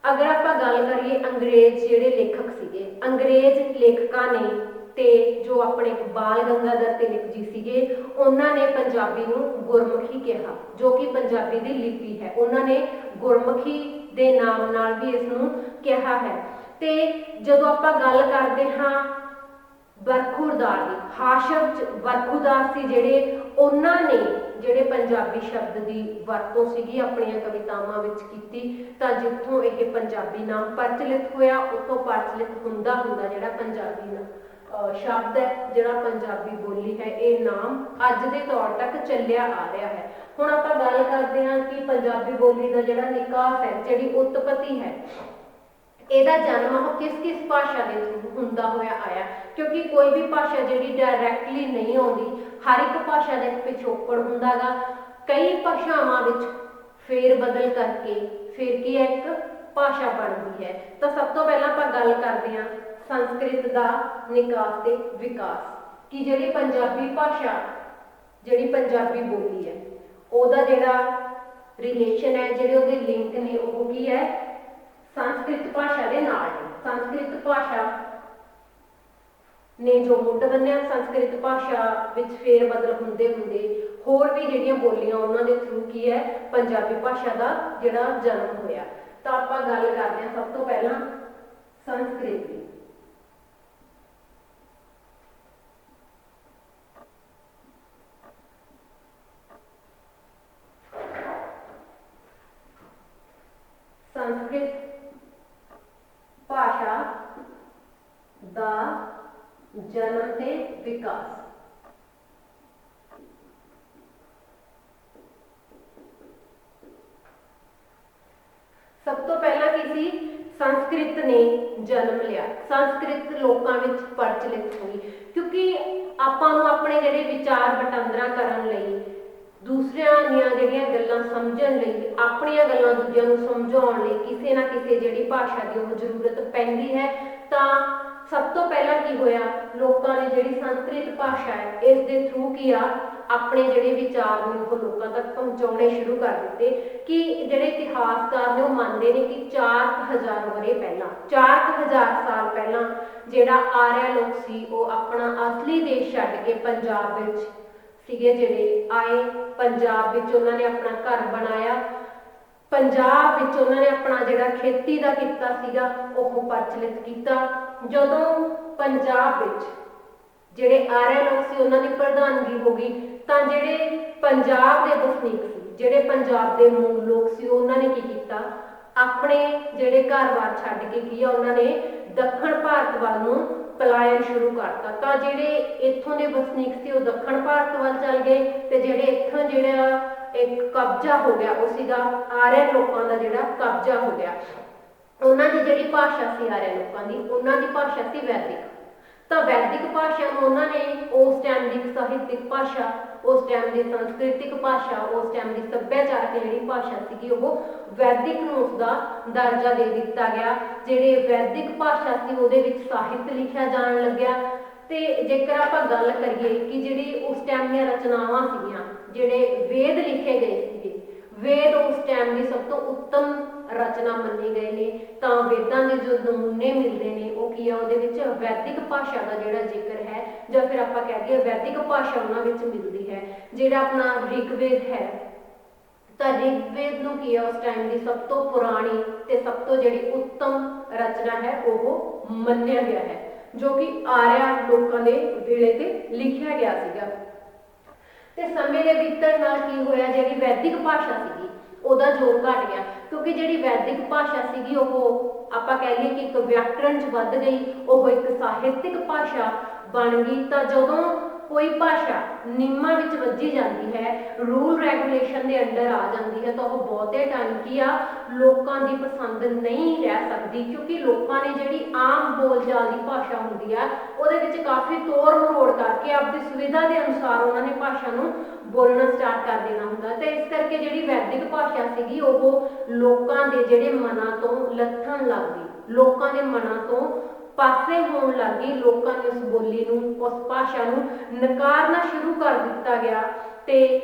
ਅਗਰ ਆਪਾਂ ਗੱਲ ਕਰੀਏ ਅੰਗਰੇਜ਼ ਜਿਹੜੇ ਲੇਖਕ ਸੀਗੇ, ਅੰਗਰੇਜ਼ ਲੇਖਕਾਂ ਨੇ ਤੇ ਜੋ ਆਪਣੇ ਬਾਲ ਗੰਗਾਧਰ ਤਿਲਕ ਜੀ ਸੀਗੇ, ਉਹਨਾਂ ਨੇ ਪੰਜਾਬੀ ਨੂੰ ਗੁਰਮੁਖੀ ਕਿਹਾ, ਜੋ ਕਿ ਪੰਜਾਬੀ ਦੀ ਲਿਪੀ ਹੈ। ਉਹਨਾਂ ਨੇ ਗੁਰਮੁਖੀ ਦੇ ਨਾਮ ਨਾਲ ਵੀ ਇਸ ਨੂੰ ਕਿਹਾ ਹੈ। ਤੇ ਜਦੋਂ ਆਪਾਂ ਗੱਲ ਕਰਦੇ ਹਾਂ ਬਰਖੁਰਦਾਰ ਦੀ, ਹਾਸ਼ਮ ਬਰਖੁਰਦਾਰ ਸੀ ਜਿਹੜੇ, ਉਹਨਾਂ ਨੇ ਜਿਹੜੇ ਪੰਜਾਬੀ ਸ਼ਬਦ ਦੀ ਵਰਤੋਂ ਸੀਗੀ ਆਪਣੀਆਂ ਕਵਿਤਾਵਾਂ ਵਿੱਚ ਕੀਤੀ। ਤਾਂ ਜਿੱਥੋਂ ਇਹ ਪੰਜਾਬੀ ਨਾਮ ਪ੍ਰਚਲਿਤ ਹੋਇਆ, ਉੱਥੋਂ ਪ੍ਰਚਲਿਤ ਹੁੰਦਾ ਹੁੰਦਾ ਜਿਹੜਾ ਪੰਜਾਬੀ ਨਾਮ ਸ਼ਬਦ ਹੈ, ਜਿਹੜਾ ਪੰਜਾਬੀ ਬੋਲੀ ਹੈ, ਇਹ ਨਾਮ ਅੱਜ ਦੇ ਤੌਰ ਤੱਕ ਚੱਲਿਆ ਆ ਰਿਹਾ ਹੈ। ਹੁਣ ਆਪਾਂ ਗੱਲ ਕਰਦੇ ਹਾਂ ਕਿ ਪੰਜਾਬੀ ਬੋਲੀ ਦਾ ਜਿਹੜਾ ਨਿਕਾਸ ਹੈ, ਜਿਹੜੀ ਉਤਪਤੀ ਹੈ, ਇਹਦਾ ਜਨਮ ਉਹ ਕਿਸ ਭਾਸ਼ਾ ਦੇ ਥਰੂ ਹੁੰਦਾ ਹੋਇਆ ਆਇਆ, ਕਿਉਂਕਿ ਕੋਈ ਵੀ ਭਾਸ਼ਾ ਜਿਹੜੀ ਡਾਇਰੈਕਟਲੀ ਨਹੀਂ ਆਉਂਦੀ, ਹਰ ਇੱਕ ਭਾਸ਼ਾ ਦਾ ਇੱਕ ਪਿਛੋਕੜ ਹੁੰਦਾ ਗਾ। ਕਈ ਭਾਸ਼ਾਵਾਂ ਵਿੱਚ ਫੇਰ ਬਦਲ ਕਰਕੇ ਫਿਰ ਕੀ ਹੈ, ਇੱਕ ਭਾਸ਼ਾ ਬਣਦੀ ਹੈ। ਤਾਂ ਸਭ ਤੋਂ ਪਹਿਲਾਂ ਆਪਾਂ ਗੱਲ ਕਰਦੇ ਹਾਂ ਸੰਸਕ੍ਰਿਤ ਦਾ ਨਿਕਾਸ ਤੇ ਵਿਕਾਸ, ਕਿ ਜਿਹੜੀ ਪੰਜਾਬੀ ਭਾਸ਼ਾ, ਜਿਹੜੀ ਪੰਜਾਬੀ ਬੋਲੀ ਹੈ, ਉਹਦਾ ਜਿਹੜਾ ਰਿਲੇਸ਼ਨ ਹੈ, ਜਿਹੜੇ ਉਹਦੇ ਲਿੰਕ ਨੇ, ਉਹ ਕੀ ਹੈ, ਸੰਸਕ੍ਰਿਤ ਭਾਸ਼ਾ ਦੇ ਨਾਲ ਨੇ। ਸੰਸਕ੍ਰਿਤ ਭਾਸ਼ਾ ਨੇ ਜੋ ਮੁੱਢ ਬੰਨਿਆ, ਸੰਸਕ੍ਰਿਤ ਭਾਸ਼ਾ ਵਿੱਚ ਫੇਰ ਬਦਲ ਹੁੰਦੇ ਹੁੰਦੇ ਹੋਰ ਵੀ ਜਿਹੜੀਆਂ ਬੋਲੀਆਂ ਉਹਨਾਂ ਦੇ ਥਰੂ ਕੀ ਹੈ, ਪੰਜਾਬੀ ਭਾਸ਼ਾ ਦਾ ਜਿਹੜਾ ਜਨਮ ਹੋਇਆ। ਤਾਂ ਆਪਾਂ ਗੱਲ ਕਰਦੇ ਹਾਂ ਸਭ ਤੋਂ ਪਹਿਲਾਂ ਸੰਸਕ੍ਰਿਤ ਦੀ। ਸੰਸਕ੍ਰਿਤ ਭਾਸ਼ਾ ਦਾ ਜਨਮ ਤੇ ਵਿਕਾਸ। ਸਭ ਤੋਂ ਪਹਿਲਾਂ ਕੀ ਸੀ, ਸੰਸਕ੍ਰਿਤ ਨੇ ਜਨਮ ਲਿਆ, ਸੰਸਕ੍ਰਿਤ ਲੋਕਾਂ ਵਿੱਚ ਪ੍ਰਚਲਿਤ ਹੋਈ, ਕਿਉਂਕਿ ਆਪਾਂ ਨੂੰ ਆਪਣੇ ਜਿਹੜੇ ਵਿਚਾਰ ਵਟਾਂਦਰਾ ਕਰਨ ਲਈ, ਦੂਸਰਿਆਂ ਦੀਆਂ ਜਿਹੜੀਆਂ ਗੱਲਾਂ ਸਮਝਣ ਲਈ, ਆਪਣੀਆਂ ਗੱਲਾਂ ਦੂਜਿਆਂ ਨੂੰ ਸਮਝਾਉਣ ਲਈ ਕਿਸੇ ਨਾ ਕਿਸੇ ਜਿਹੜੀ ਭਾਸ਼ਾ ਦੀ ਉਹ ਜ਼ਰੂਰਤ ਪੈਂਦੀ ਹੈ। ਤਾਂ ਸਭ ਤੋਂ ਪਹਿਲਾਂ ਕੀ ਹੋਇਆ, ਲੋਕਾਂ ਨੇ ਜਿਹੜੀ ਸੰਸਕ੍ਰਿਤ ਭਾਸ਼ਾ ਹੈ, ਇਸ ਦੇ ਥਰੂ ਕੀ ਆ, ਆਪਣੇ ਜਿਹੜੇ ਵਿਚਾਰ ਨੇ ਉਹ ਲੋਕਾਂ ਤੱਕ ਪਹੁੰਚਾਉਣੇ ਸ਼ੁਰੂ ਕਰ ਦਿੱਤੇ। ਕਿ ਜਿਹੜੇ ਇਤਿਹਾਸਕਾਰ ਨੇ ਉਹ ਮੰਨਦੇ ਨੇ ਕਿ 4000 ਵਰ੍ਹੇ ਪਹਿਲਾਂ, 4000 ਸਾਲ ਪਹਿਲਾਂ ਜਿਹੜਾ ਆਰਿਆ ਲੋਕ ਸੀ, ਉਹ ਆਪਣਾ ਅਸਲੀ ਦੇਸ਼ ਛੱਡ ਕੇ ਪੰਜਾਬ ਵਿੱਚ ਸੀਗੇ, ਜਿਹੜੇ ਆਏ, ਪੰਜਾਬ ਵਿੱਚ ਉਹਨਾਂ ਨੇ ਆਪਣਾ ਘਰ ਬਣਾਇਆ, ਪੰਜਾਬ ਵਿੱਚ ਉਹਨਾਂ ਨੇ ਆਪਣਾ ਜਿਹੜਾ ਖੇਤੀ ਦਾ ਕਿੱਤਾ ਸੀਗਾ ਉਹ ਪ੍ਰਚਲਿਤ ਕੀਤਾ। ਜਦੋਂ ਪੰਜਾਬ ਵਿੱਚ ਜਿਹੜੇ ਆਰਿਆ ਲੋਕ ਸੀ ਉਹਨਾਂ ਦੀ ਪ੍ਰਧਾਨਗੀ ਹੋ ਗਈ, ਤਾਂ ਜਿਹੜੇ ਪੰਜਾਬ ਦੇ ਵਸਨੀਕ ਸੀ, ਜਿਹੜੇ ਪੰਜਾਬ ਦੇ ਮੂਲ ਲੋਕ ਸੀ, ਉਹਨਾਂ ਨੇ ਕੀ ਕੀਤਾ, ਆਪਣੇ ਜਿਹੜੇ ਘਰ-ਬਾਰ ਛੱਡ ਕੇ ਕੀ ਆ, ਉਹਨਾਂ ਨੇ ਦੱਖਣ ਭਾਰਤ ਵੱਲ ਨੂੰ ਪਲਾਇਨ ਸ਼ੁਰੂ ਕਰਤਾ। ਤਾਂ ਜਿਹੜੇ ਇੱਥੋਂ ਦੇ ਵਸਨੀਕ ਸੀ ਉਹ ਦੱਖਣ ਭਾਰਤ ਵੱਲ ਚੱਲ ਗਏ, ਤੇ ਜਿਹੜੇ ਇੱਥੋਂ ਜਿਹੜਾ ਇੱਕ ਕਬਜ਼ਾ ਹੋ ਗਿਆ ਉਹ ਸੀਗਾ ਆਰਿਆ ਲੋਕਾਂ ਦਾ, ਜਿਹੜਾ ਕਬਜ਼ਾ ਹੋ ਗਿਆ। ਉਹਨਾਂ ਦੀ ਜਿਹੜੀ ਭਾਸ਼ਾ ਸੀ ਆਰਿਆ ਲੋਕਾਂ ਦੀ, ਉਹਨਾਂ ਦੀ ਭਾਸ਼ਾ ਸੀ ਵੈਦਿਕ। ਤਾਂ ਵੈਦਿਕ ਭਾਸ਼ਾ ਨੂੰ ਉਹਨਾਂ ਨੇ ਉਸ ਟਾਈਮ ਦੀ ਸਾਹਿਤਿਕ ਭਾਸ਼ਾ, ਉਸ ਟਾਈਮ ਦੀ ਸੰਸਕ੍ਰਿਤਿਕ ਭਾਸ਼ਾ, ਉਸ ਟਾਈਮ ਦੀ ਸੱਭਿਆਚਾਰਕ ਜਿਹੜੀ ਭਾਸ਼ਾ ਸੀਗੀ ਉਹ ਵੈਦਿਕ ਨੂੰ ਉਸਦਾ ਦਰਜਾ ਦੇ ਦਿੱਤਾ ਗਿਆ। ਜਿਹੜੇ ਵੈਦਿਕ ਭਾਸ਼ਾ ਸੀ ਉਹਦੇ ਵਿੱਚ ਸਾਹਿਤ ਲਿਖਿਆ ਜਾਣ ਲੱਗਿਆ। ਤੇ ਜੇਕਰ ਆਪਾਂ ਗੱਲ ਕਰੀਏ ਕਿ ਜਿਹੜੀ ਉਸ ਟਾਈਮ ਦੀਆਂ ਰਚਨਾਵਾਂ ਸੀਗੀਆਂ, ਜਿਹੜੇ ਵੇਦ ਲਿਖੇ ਗਏ ਸੀਗੇ, वेद उस टाइम की सब तो उत्तम रचना मन्ने गए ने। तो वेदां के जो नमूने मिलते हैं वो की है, ਉਹਦੇ ਵਿੱਚ वैदिक भाषा का ਜਿਹੜਾ जिक्र है, ਜਾਂ फिर ਆਪਾਂ कह दईए वैदिक भाषा ਉਹਨਾਂ ਵਿੱਚ मिलती है। ਜਿਹੜਾ ਆਪਣਾ ऋग्वेद है, तो ऋग्वेद ਨੂੰ ਕੀ ਹੈ उस टाइम की सब तो पुरानी ਤੇ सब तो ਜਿਹੜੀ उत्तम रचना है वो ਮੰਨਿਆ गया है, जो कि आर्या लोगों के वेले ते लिखिया गया सीगा। ਤੇ ਸਮੇਂ ਦੇ ਬੀਤਣ ਨਾਲ ਕੀ ਹੋਇਆ, ਜਿਹੜੀ ਵੈਦਿਕ ਭਾਸ਼ਾ ਸੀਗੀ ਉਹਦਾ ਜ਼ੋਰ ਘਟ ਗਿਆ, ਕਿਉਂਕਿ ਜਿਹੜੀ ਵੈਦਿਕ ਭਾਸ਼ਾ ਸੀਗੀ ਉਹ ਆਪਾਂ ਕਹਿ ਲਈਏ ਕਿ ਇੱਕ ਵਿਆਕਰਣ 'ਚ ਵੱਧ ਗਈ, ਉਹ ਇੱਕ ਸਾਹਿਤਿਕ ਭਾਸ਼ਾ ਬਣ ਗਈ। ਤਾਂ ਜਦੋਂ ਕੋਈ ਭਾਸ਼ਾ ਨਿਯਮਾਂ ਵਿੱਚ ਵੱਜੀ ਜਾਂਦੀ ਹੈ, ਰੂਲ ਰੈਗੂਲੇਸ਼ਨ ਦੇ ਅੰਡਰ ਆ ਜਾਂਦੀ ਹੈ, ਤਾਂ ਉਹ ਬਹੁਤੇ ਟਾਈਮ ਕੀ ਆ ਲੋਕਾਂ ਦੀ ਪਸੰਦ ਨਹੀਂ ਰਹਿ ਸਕਦੀ, ਕਿਉਂਕਿ ਲੋਕਾਂ ਨੇ ਜਿਹੜੀ ਆਮ ਬੋਲਚਾਲ ਦੀ ਭਾਸ਼ਾ ਹੁੰਦੀ ਆ ਉਹਦੇ ਵਿੱਚ ਕਾਫੀ ਤੋੜ ਮਰੋੜ ਕਰਕੇ ਆਪਣੀ ਸੁਵਿਧਾ ਦੇ ਅਨੁਸਾਰ ਉਹਨਾਂ ਨੇ ਭਾਸ਼ਾ ਨੂੰ ਬੋਲਣਾ ਸਟਾਰਟ ਕਰ ਦੇਣਾ ਹੁੰਦਾ। ਤੇ ਇਸ ਕਰਕੇ ਜਿਹੜੀ ਵੈਦਿਕ ਭਾਸ਼ਾ ਸੀਗੀ ਉਹ ਲੋਕਾਂ ਦੇ ਜਿਹੜੇ ਮਨਾਂ ਤੋਂ ਲੱਥਣ ਲੱਗ ਗਈ, ਲੋਕਾਂ ਦੇ ਮਨਾਂ ਤੋਂ ਪਾਸੇ ਹੋਣ ਲੱਗ ਗਈ। ਲੋਕਾਂ ਨੇ ਉਸ ਬੋਲੀ ਨੂੰ, ਉਸ ਭਾਸ਼ਾ ਨੂੰ ਨਕਾਰਨਾ ਸ਼ੁਰੂ ਕਰ ਦਿੱਤਾ ਗਿਆ। ਤੇ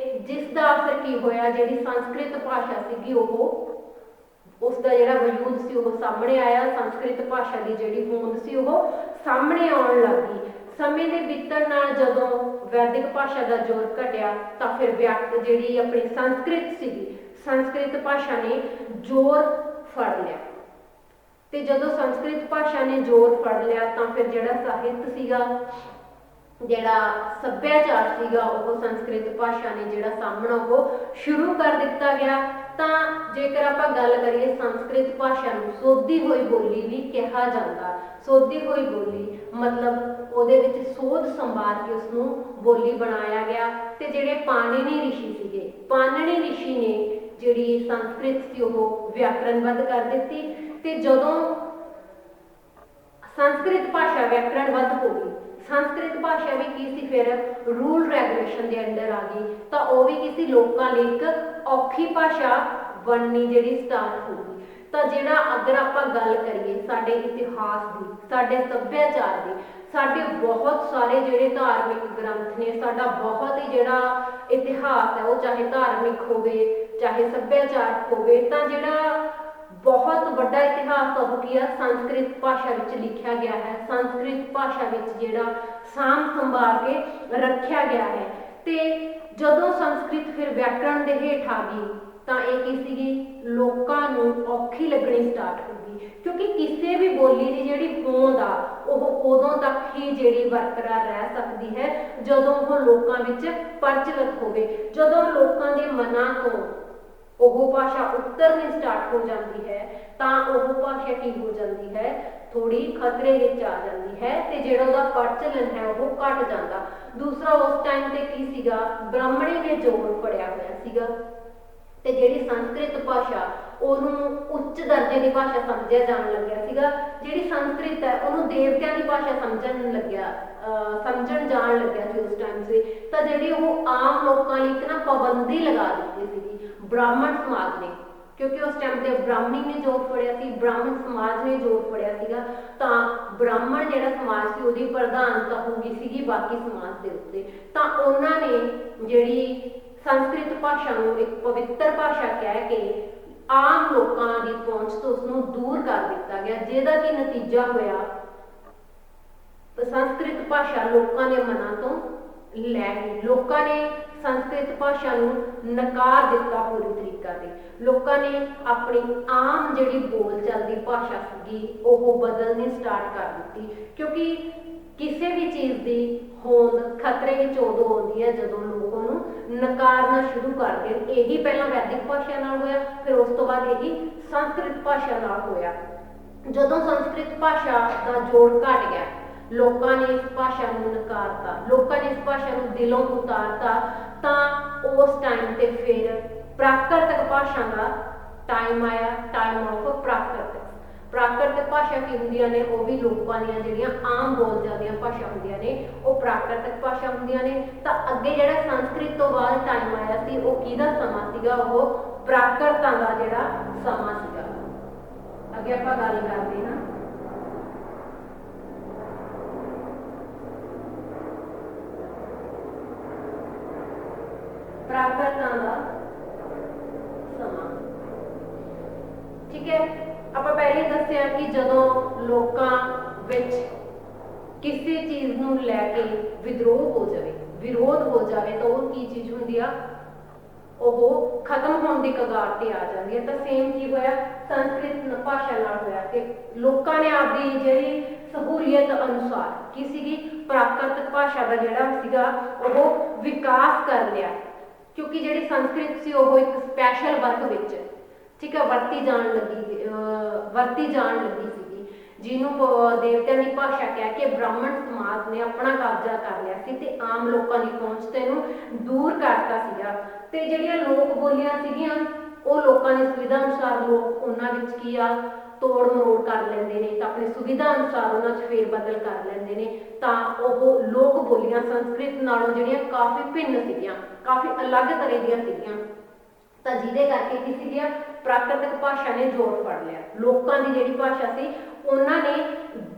ਜਿਸ ਦਾ ਅਸਰ ਕੀ ਹੋਇਆ, ਜਿਹੜੀ ਸੰਸਕ੍ਰਿਤ ਭਾਸ਼ਾ ਸੀਗੀ ਉਹ उसका ਜਿਹੜਾ ਵਜੂਦ ਸੀ ਉਹ ਸਾਹਮਣੇ ਆਇਆ। ਸੰਸਕ੍ਰਿਤ ਭਾਸ਼ਾ ਦੀ ਜਿਹੜੀ ਹੋਂਦ ਸੀ ਉਹ ਸਾਹਮਣੇ ਆਉਣ ਲੱਗ ਗਈ। ਸਮੇਂ ਦੇ ਬੀਤਣ ਨਾਲ ਜਦੋਂ ਵੈਦਿਕ ਭਾਸ਼ਾ ਦਾ ਜ਼ੋਰ ਘਟਿਆ ਤਾਂ ਫਿਰ ਜਿਹੜੀ ਆਪਣੀ ਸੰਸਕ੍ਰਿਤ ਸੀਗੀ, ਸੰਸਕ੍ਰਿਤ ਭਾਸ਼ਾ ਨੇ ਜ਼ੋਰ ਫੜ ਲਿਆ। ਤੇ ਜਦੋਂ ਸੰਸਕ੍ਰਿਤ ਭਾਸ਼ਾ ਨੇ ਜ਼ੋਰ ਫੜ ਲਿਆ ਤਾਂ ਫਿਰ ਜਿਹੜਾ ਸਾਹਿਤ ਸੀਗਾ, ਜਿਹੜਾ ਸੱਭਿਆਚਾਰ ਸੀਗਾ ਉਹ ਸੰਸਕ੍ਰਿਤ ਭਾਸ਼ਾ ਨੇ ਜਿਹੜਾ ਸਾਹਮਣਾ ਉਹ ਸ਼ੁਰੂ ਕਰ ਦਿੱਤਾ ਗਿਆ। ਤਾਂ ਜੇਕਰ ਆਪਾਂ ਗੱਲ ਕਰੀਏ ਸੰਸਕ੍ਰਿਤ ਭਾਸ਼ਾ ਨੂੰ ਸੋਧੀ ਹੋਈ ਬੋਲੀ ਵੀ ਕਿਹਾ ਜਾਂਦਾ। ਸੋਧੀ ਹੋਈ ਬੋਲੀ ਮਤਲਬ ਉਹਦੇ ਵਿੱਚ ਸੋਧ ਸੰਭਾਲ ਕੇ ਉਸਨੂੰ ਬੋਲੀ ਬਣਾਇਆ ਗਿਆ। ਤੇ ਜਿਹੜੇ ਪਾਣਿਨੀ ਰਿਸ਼ੀ ਸੀਗੇ, ਪਾਣਿਨੀ ਰਿਸ਼ੀ ਨੇ ਜਿਹੜੀ ਸੰਸਕ੍ਰਿਤ ਸੀ ਉਹ ਵਿਆਕਰਣਬੱਧ ਕਰ ਦਿੱਤੀ। ਤੇ ਜਦੋਂ ਸੰਸਕ੍ਰਿਤ ਭਾਸ਼ਾ ਵਿਆਕਰਣਬੱਧ ਹੋ ਗਈ, ਸੰਸਕ੍ਰਿਤ ਭਾਸ਼ਾ ਵੀ ਕੀ ਸੀ ਫਿਰ ਰੂਲ ਰੈਗੂਲੇਸ਼ਨ ਦੇ ਅੰਡਰ ਆ ਗਈ, ਤਾਂ ਉਹ ਵੀ ਕਿਸੇ ਲੋਕਾਂ ਲਈ ਇੱਕ ਔਖੀ ਭਾਸ਼ਾ ਬਣਨੀ ਜਿਹੜੀ ਸਟਾਰਟ ਹੋ ਗਈ। ਤਾਂ ਜਿਹੜਾ ਅਗਰ ਆਪਾਂ ਗੱਲ ਕਰੀਏ ਸਾਡੇ ਇਤਿਹਾਸ ਦੀ, ਸਾਡੇ ਸੱਭਿਆਚਾਰ ਦੀ, ਸਾਡੇ ਬਹੁਤ ਸਾਰੇ ਜਿਹੜੇ ਧਾਰਮਿਕ ਗ੍ਰੰਥ ਨੇ, ਸਾਡਾ ਬਹੁਤ ਹੀ ਜਿਹੜਾ ਇਤਿਹਾਸ ਹੈ ਉਹ ਚਾਹੇ ਧਾਰਮਿਕ ਹੋਵੇ ਚਾਹੇ ਸੱਭਿਆਚਾਰਕ ਹੋਵੇ, ਤਾਂ ਜਿਹੜਾ ਬਹੁਤ ਵੱਡਾ ਇਤਿਹਾਸ ਉਹ ਕੀ ਆ ਸੰਸਕ੍ਰਿਤ ਭਾਸ਼ਾ ਵਿੱਚ ਲਿਖਿਆ ਗਿਆ ਹੈ। ਸੰਸਕ੍ਰਿਤ ਭਾਸ਼ਾ ਵਿੱਚ ਜਿਹੜਾ ਸਾਂਭ ਸੰਭਾਲ ਕੇ ਰੱਖਿਆ ਗਿਆ ਹੈ। ਤੇ ਜਦੋਂ ਸੰਸਕ੍ਰਿਤ ਫਿਰ ਵਿਆਕਰਣ ਦੇ ਹੇਠ ਆ ਗਈ ਤਾਂ ਇਹ ਕੀ ਸੀਗੀ, ਲੋਕਾਂ ਨੂੰ ਔਖੀ ਲੱਗਣੀ ਸਟਾਰਟ ਹੋ ਗਈ, ਕਿਉਂਕਿ ਕਿਸੇ ਵੀ ਬੋਲੀ ਦੀ ਜਿਹੜੀ ਹੋਂਦ ਆ ਉਹ ਉਦੋਂ ਤੱਕ ਹੀ ਜਿਹੜੀ ਬਰਕਰਾਰ ਰਹਿ ਸਕਦੀ ਹੈ ਜਦੋਂ ਉਹ ਲੋਕਾਂ ਵਿੱਚ ਪ੍ਰਚਲਿਤ ਹੋਵੇ। ਜਦੋਂ ਲੋਕਾਂ ਦੇ ਮਨਾਂ ਤੋਂ ਉਹ ਭਾਸ਼ਾ ਉਤਰਨੀ ਸਟਾਰਟ ਹੋ ਜਾਂਦੀ ਹੈ ਤਾਂ ਉਹ ਭਾਸ਼ਾ ਕੀ ਹੋ ਜਾਂਦੀ ਹੈ, ਥੋੜੀ ਖਤਰੇ ਵਿੱਚ ਆ ਜਾਂਦੀ ਹੈ ਤੇ ਜਿਹੜਾ ਉਹਦਾ ਪ੍ਰਚਲਨ ਹੈ ਉਹ ਘਟ ਜਾਂਦਾ। ਦੂਸਰਾ ਉਸ ਟਾਈਮ ਤੇ ਕੀ ਸੀਗਾ, ਬ੍ਰਾਹਮਣੀ ਨੇ ਜ਼ੋਰ ਫੜਿਆ ਹੋਇਆ ਸੀਗਾ ਤੇ ਜਿਹੜੀ ਸੰਸਕ੍ਰਿਤ ਭਾਸ਼ਾ ਉਹਨੂੰ ਉੱਚ ਦਰਜੇ ਦੀ ਭਾਸ਼ਾ ਸਮਝਿਆ ਜਾਣ ਲੱਗਿਆ ਸੀਗਾ। ਜਿਹੜੀ ਸੰਸਕ੍ਰਿਤ ਹੈ ਉਹਨੂੰ ਦੇਵਤਿਆਂ ਦੀ ਭਾਸ਼ਾ ਸਮਝਣ ਜਾਣ ਲੱਗਿਆ ਸੀ ਉਸ ਟਾਈਮ ਸੇ। ਤਾਂ ਜਿਹੜੀ ਉਹ ਆਮ ਲੋਕਾਂ ਲਈ ਇੱਕ ਨਾ ਪਾਬੰਦੀ ਲਗਾ ਦਿੱਤੀ ਸੀਗੀ ਬ੍ਰਾਹਮਣ ਸਮਾਜ ਨੇ, ਕਿਉਂਕਿ ਉਸ ਟਾਈਮ ਤੇ ਬ੍ਰਾਹਮਣੀ ਨੇ ਜ਼ੋਰ ਫੜਿਆ ਸੀ, ਬ੍ਰਾਹਮਣ ਸਮਾਜ ਨੇ ਜ਼ੋਰ ਫੜਿਆ ਸੀਗਾ। ਤਾਂ ਬ੍ਰਾਹਮਣ ਜਿਹੜਾ ਸਮਾਜ ਸੀ ਉਹਦੀ ਪ੍ਰਧਾਨਤਾ ਹੋ ਗਈ ਸੀਗੀ ਬਾਕੀ ਸਮਾਜ ਦੇ ਉੱਤੇ। ਤਾਂ ਉਹਨਾਂ ਨੇ ਜਿਹੜੀ ਸੰਸਕ੍ਰਿਤ ਭਾਸ਼ਾ ਨੂੰ ਇੱਕ ਪਵਿੱਤਰ ਭਾਸ਼ਾ ਕਹਿ ਕੇ ਆਮ ਲੋਕਾਂ ਦੀ ਪਹੁੰਚ ਤੋਂ ਉਸਨੂੰ ਦੂਰ ਕਰ ਦਿੱਤਾ ਗਿਆ, ਜਿਹਦਾ ਕਿ ਨਤੀਜਾ ਹੋਇਆ ਸੰਸਕ੍ਰਿਤ ਭਾਸ਼ਾ ਲੋਕਾਂ ਦੇ ਮਨਾਂ ਤੋਂ ਲੈ ਗਈ। ਲੋਕਾਂ ਨੇ ਸੰਸਕ੍ਰਿਤ ਭਾਸ਼ਾ ਨੂੰ ਨਕਾਰ ਦਿੱਤਾ ਪੂਰੀ ਤਰੀਕਾ ਤੇ। ਲੋਕਾਂ ਨੇ ਆਪਣੀ ਆਮ ਜਿਹੜੀ ਬੋਲਚਾਲ ਦੀ ਭਾਸ਼ਾ ਸੀਗੀ ਉਹ ਬਦਲਣੀ ਸਟਾਰਟ ਕਰ ਦਿੱਤੀ, ਕਿਉਂਕਿ ਕਿਸੇ ਵੀ ਚੀਜ਼ ਦੀ ਹੋਂਦ ਖਤਰੇ ਵਿੱਚ ਉਦੋਂ ਆਉਂਦੀ ਹੈ ਜਦੋਂ ਲੋਕ ਉਹਨੂੰ ਨਕਾਰਨਾ ਸ਼ੁਰੂ ਕਰ ਦੇਣ। ਇਹੀ ਪਹਿਲਾਂ ਵੈਦਿਕ ਭਾਸ਼ਾ ਨਾਲ ਹੋਇਆ, ਫਿਰ ਉਸ ਤੋਂ ਬਾਅਦ ਇਹੀ ਸੰਸਕ੍ਰਿਤ ਭਾਸ਼ਾ ਨਾਲ ਹੋਇਆ। ਜਦੋਂ ਸੰਸਕ੍ਰਿਤ ਭਾਸ਼ਾ ਦਾ ਜੋਰ ਘਟ ਗਿਆ, ਲੋਕਾਂ ਨੇ ਇਸ ਭਾਸ਼ਾ ਨੂੰ ਨਕਾਰਤਾ, ਲੋਕਾਂ ਨੇ ਇਸ ਭਾਸ਼ਾ ਨੂੰ ਦਿਲੋਂ ਉਤਾਰਤਾ, ਤਾਂ ਉਸ ਟਾਈਮ ਤੇ ਫਿਰ ਪ੍ਰਾਕ੍ਰਿਤਕ ਭਾਸ਼ਾ ਦਾ ਟਾਈਮ ਆਇਆ, ਟਾਈਮ ਆਫ ਪ੍ਰਾਕ੍ਰਿਤਕ। ਪ੍ਰਾਕ੍ਰਿਤਕ ਭਾਸ਼ਾ ਕੀ ਹੁੰਦੀਆਂ ਨੇ, ਉਹ ਵੀ ਲੋਕਾਂ ਦੀਆਂ ਜਿਹੜੀਆਂ ਆਮ ਬੋਲਚਾਲ ਦੀਆਂ ਭਾਸ਼ਾ ਹੁੰਦੀਆਂ ਨੇ ਉਹ ਪ੍ਰਾਕ੍ਰਿਤਕ ਭਾਸ਼ਾ ਹੁੰਦੀਆਂ ਨੇ। ਤਾਂ ਅੱਗੇ ਜਿਹੜਾ ਸੰਸਕ੍ਰਿਤ ਤੋਂ ਬਾਅਦ ਟਾਈਮ ਆਇਆ ਸੀ ਉਹ ਕਿਹਦਾ ਸਮਾਂ ਸੀਗਾ, ਉਹ ਪ੍ਰਾਕ੍ਰਿਤਾਂ ਦਾ ਜਿਹੜਾ ਸਮਾਂ ਸੀਗਾ। ਅੱਗੇ ਆਪਾਂ ਗੱਲ ਕਰਦੇ ਹਾਂ ਪ੍ਰਾਕ੍ਰਿਤਾਂ ਦਾ ठीक है। ਆਪਾਂ ਪਹਿਲੇ ਦੱਸਿਆ कि ਜਦੋਂ ਲੋਕਾਂ ਵਿੱਚ ਕਿਸੇ ਚੀਜ਼ ਨੂੰ ਲੈ ਕੇ ਵਿਦਰੋਹ ਹੋ ਜਾਵੇ, ਵਿਰੋਧ ਹੋ ਜਾਵੇ ਤਾਂ ਉਹ ਕੀ ਚੀਜ਼ ਹੁੰਦੀ ਆ, ਉਹ ਖਤਮ ਹੋਣ ਦੀ ਕਗਾਰ ਤੇ ਆ ਜਾਂਦੀ ਹੈ। ਤਾਂ ਸੇਮ ਕੀ ਹੋਇਆ ਸੰਸਕ੍ਰਿਤ ਭਾਸ਼ਾ ਨਾਲ ਹੋਇਆ ਕਿ ਲੋਕਾਂ ਨੇ ਆਪਦੀ ਜਿਹੜੀ ਸਹੂਲੀਅਤ ਅਨੁਸਾਰ ਕੀ ਸੀਗੀ ਪ੍ਰਾਕ੍ਰਿਤਿਕ ਭਾਸ਼ਾ ਦਾ ਜਿਹੜਾ ਸੀਗਾ ਉਹ ਵਿਕਾਸ ਕਰ ਲਿਆ, ਕਿਉਂਕਿ ਜਿਹੜੀ ਸੰਸਕ੍ਰਿਤ ਸੀ ਉਹ ਇੱਕ ਸਪੈਸ਼ਲ ਵਰਗ ਵਿੱਚ ਠੀਕ ਹੈ ਵਰਤੀ ਜਾਣ ਲੱਗੀ ਸੀਗੀ, ਜਿਹਨੂੰ ਦੇਵਤਿਆਂ ਦੀ ਭਾਸ਼ਾ ਕਹਿ ਕੇ ਬ੍ਰਾਹਮਣ ਸਮਾਜ ਨੇ ਆਪਣਾ ਕਬਜ਼ਾ ਕਰ ਲਿਆ ਸੀ ਤੇ ਆਮ ਲੋਕਾਂ ਦੀ ਪਹੁੰਚ ਤੇ ਇਹਨੂੰ ਦੂਰ ਕਰਤਾ ਸੀਗਾ। ਤੇ ਜਿਹੜੀਆਂ ਲੋਕ ਬੋਲੀਆਂ ਸੀਗੀਆਂ ਉਹ ਲੋਕਾਂ ਦੀ ਸੁਵਿਧਾ ਅਨੁਸਾਰ ਲੋਕ ਉਹਨਾਂ ਵਿੱਚ ਕੀ ਆ ਤੋੜ ਮਰੋੜ ਕਰ ਲੈਂਦੇ ਨੇ, ਤਾਂ ਆਪਣੀ ਸੁਵਿਧਾ ਅਨੁਸਾਰ ਉਹਨਾਂ 'ਚ ਫੇਰ ਬਦਲ ਕਰ ਲੈਂਦੇ ਨੇ। ਤਾਂ ਉਹ ਲੋਕ ਬੋਲੀਆਂ ਸੰਸਕ੍ਰਿਤ ਨਾਲੋਂ ਜਿਹੜੀਆਂ ਕਾਫੀ ਭਿੰਨ ਸੀਗੀਆਂ, ਕਾਫੀ ਅਲੱਗ ਤਰ੍ਹਾਂ ਦੀਆਂ ਸੀਗੀਆਂ। ਤਾਂ ਜਿਹਦੇ ਕਰਕੇ ਕੀ ਸੀਗੀਆਂ ਪ੍ਰਾਕ੍ਰਿਤਿਕ ਭਾਸ਼ਾ ਨੇ ਜ਼ੋਰ ਫੜ ਲਿਆ, ਲੋਕਾਂ ਦੀ ਜਿਹੜੀ ਭਾਸ਼ਾ ਸੀ ਉਹਨਾਂ ਨੇ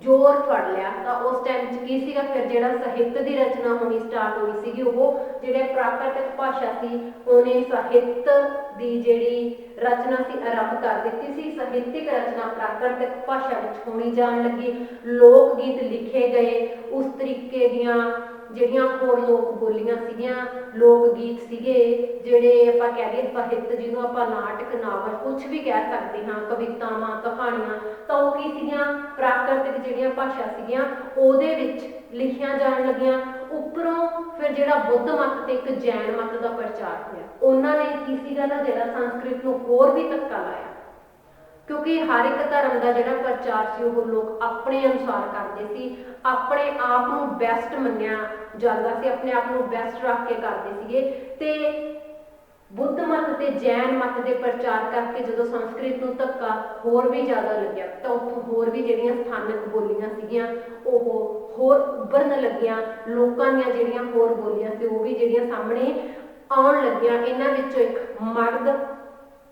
ਜ਼ੋਰ ਫੜ ਲਿਆ। ਤਾਂ ਉਸ ਟਾਈਮ 'ਚ ਕੀ ਸੀਗਾ ਫਿਰ ਜਿਹੜਾ ਸਾਹਿਤ ਦੀ ਰਚਨਾ ਹੋਣੀ ਸਟਾਰਟ ਹੋਈ ਸੀਗੀ, ਉਹ ਜਿਹੜੇ ਪ੍ਰਾਕ੍ਰਿਤਿਕ ਭਾਸ਼ਾ ਸੀ ਉਹਨੇ ਸਾਹਿਤ ਦੀ ਜਿਹੜੀ ਰਚਨਾ ਸੀ ਆਰੰਭ ਕਰ ਦਿੱਤੀ ਸੀ। ਸਾਹਿਤਿਕ ਰਚਨਾ ਪ੍ਰਾਕ੍ਰਿਤਿਕ ਭਾਸ਼ਾ ਵਿੱਚ ਹੋਣੀ ਜਾਣ ਲੱਗੀ, ਲੋਕ ਗੀਤ ਲਿਖੇ ਗਏ, ਉਸ ਤਰੀਕੇ ਦੀਆਂ ਜਿਹੜੀਆਂ ਹੋਰ ਲੋਕ ਬੋਲੀਆਂ ਸੀਗੀਆਂ, ਲੋਕ ਗੀਤ ਸੀਗੇ, ਜਿਹੜੇ ਆਪਾਂ ਕਹਿ ਦਈਏ ਸਾਹਿਤ ਜਿਹਨੂੰ ਆਪਾਂ ਨਾਟਕ ਨਾਵਲ ਕੁਝ ਵੀ ਕਹਿ ਸਕਦੇ ਹਾਂ, ਕਵਿਤਾਵਾਂ ਕਹਾਣੀਆਂ, ਤਾਂ ਉਹ ਕੀ ਸੀਗੀਆਂ ਪ੍ਰਾਕ੍ਰਿਤਿਕ ਜਿਹੜੀਆਂ ਭਾਸ਼ਾ ਸੀਗੀਆਂ ਉਹਦੇ ਵਿੱਚ ਲਿਖੀਆਂ ਜਾਣ ਲੱਗੀਆਂ। ਉੱਪਰੋਂ ਫਿਰ ਜਿਹੜਾ ਬੁੱਧ ਮਤ ਤੇ ਇੱਕ ਜੈਨ ਮਤ ਦਾ ਪ੍ਰਚਾਰ ਹੋਇਆ, ਉਹਨਾਂ ਨੇ ਕੀ ਸੀਗਾ ਨਾ ਜਿਹੜਾ ਸੰਸਕ੍ਰਿਤ ਨੂੰ ਹੋਰ ਵੀ ਧੱਕਾ ਲਾਇਆ, ਕਿਉਂਕਿ ਹਰ ਇੱਕ ਧਰਮ ਦਾ ਜਿਹੜਾ ਪ੍ਰਚਾਰ ਸੀ ਉਹ ਲੋਕ ਆਪਣੇ ਅਨੁਸਾਰ ਕਰਦੇ ਸੀ, ਆਪਣੇ ਆਪ ਨੂੰ ਬੈਸਟ ਮੰਨਿਆ ਜਾਂਦਾ ਸੀ, ਆਪਣੇ ਆਪ ਨੂੰ ਬੈਸਟ ਰੱਖ ਕੇ ਕਰਦੇ ਸੀਗੇ। ਤੇ ਬੁੱਧ ਮਤ ਤੇ ਜੈਨ ਮਤ ਦੇ ਪ੍ਰਚਾਰ ਕਰਕੇ ਜਦੋਂ ਸੰਸਕ੍ਰਿਤ ਨੂੰ ਧੱਕਾ ਹੋਰ ਵੀ ਜ਼ਿਆਦਾ ਲੱਗਿਆ ਤਾਂ ਉੱਥੋਂ ਹੋਰ ਵੀ ਜਿਹੜੀਆਂ ਸਥਾਨਕ ਬੋਲੀਆਂ ਸੀਗੀਆਂ ਉਹ ਹੋਰ ਉੱਭਰਨ ਲੱਗੀਆਂ, ਲੋਕਾਂ ਦੀਆਂ ਜਿਹੜੀਆਂ ਹੋਰ ਬੋਲੀਆਂ ਸੀ ਉਹ ਵੀ ਜਿਹੜੀਆਂ ਸਾਹਮਣੇ ਆਉਣ ਲੱਗੀਆਂ। ਇਹਨਾਂ ਵਿੱਚੋਂ ਇੱਕ ਮਗਧ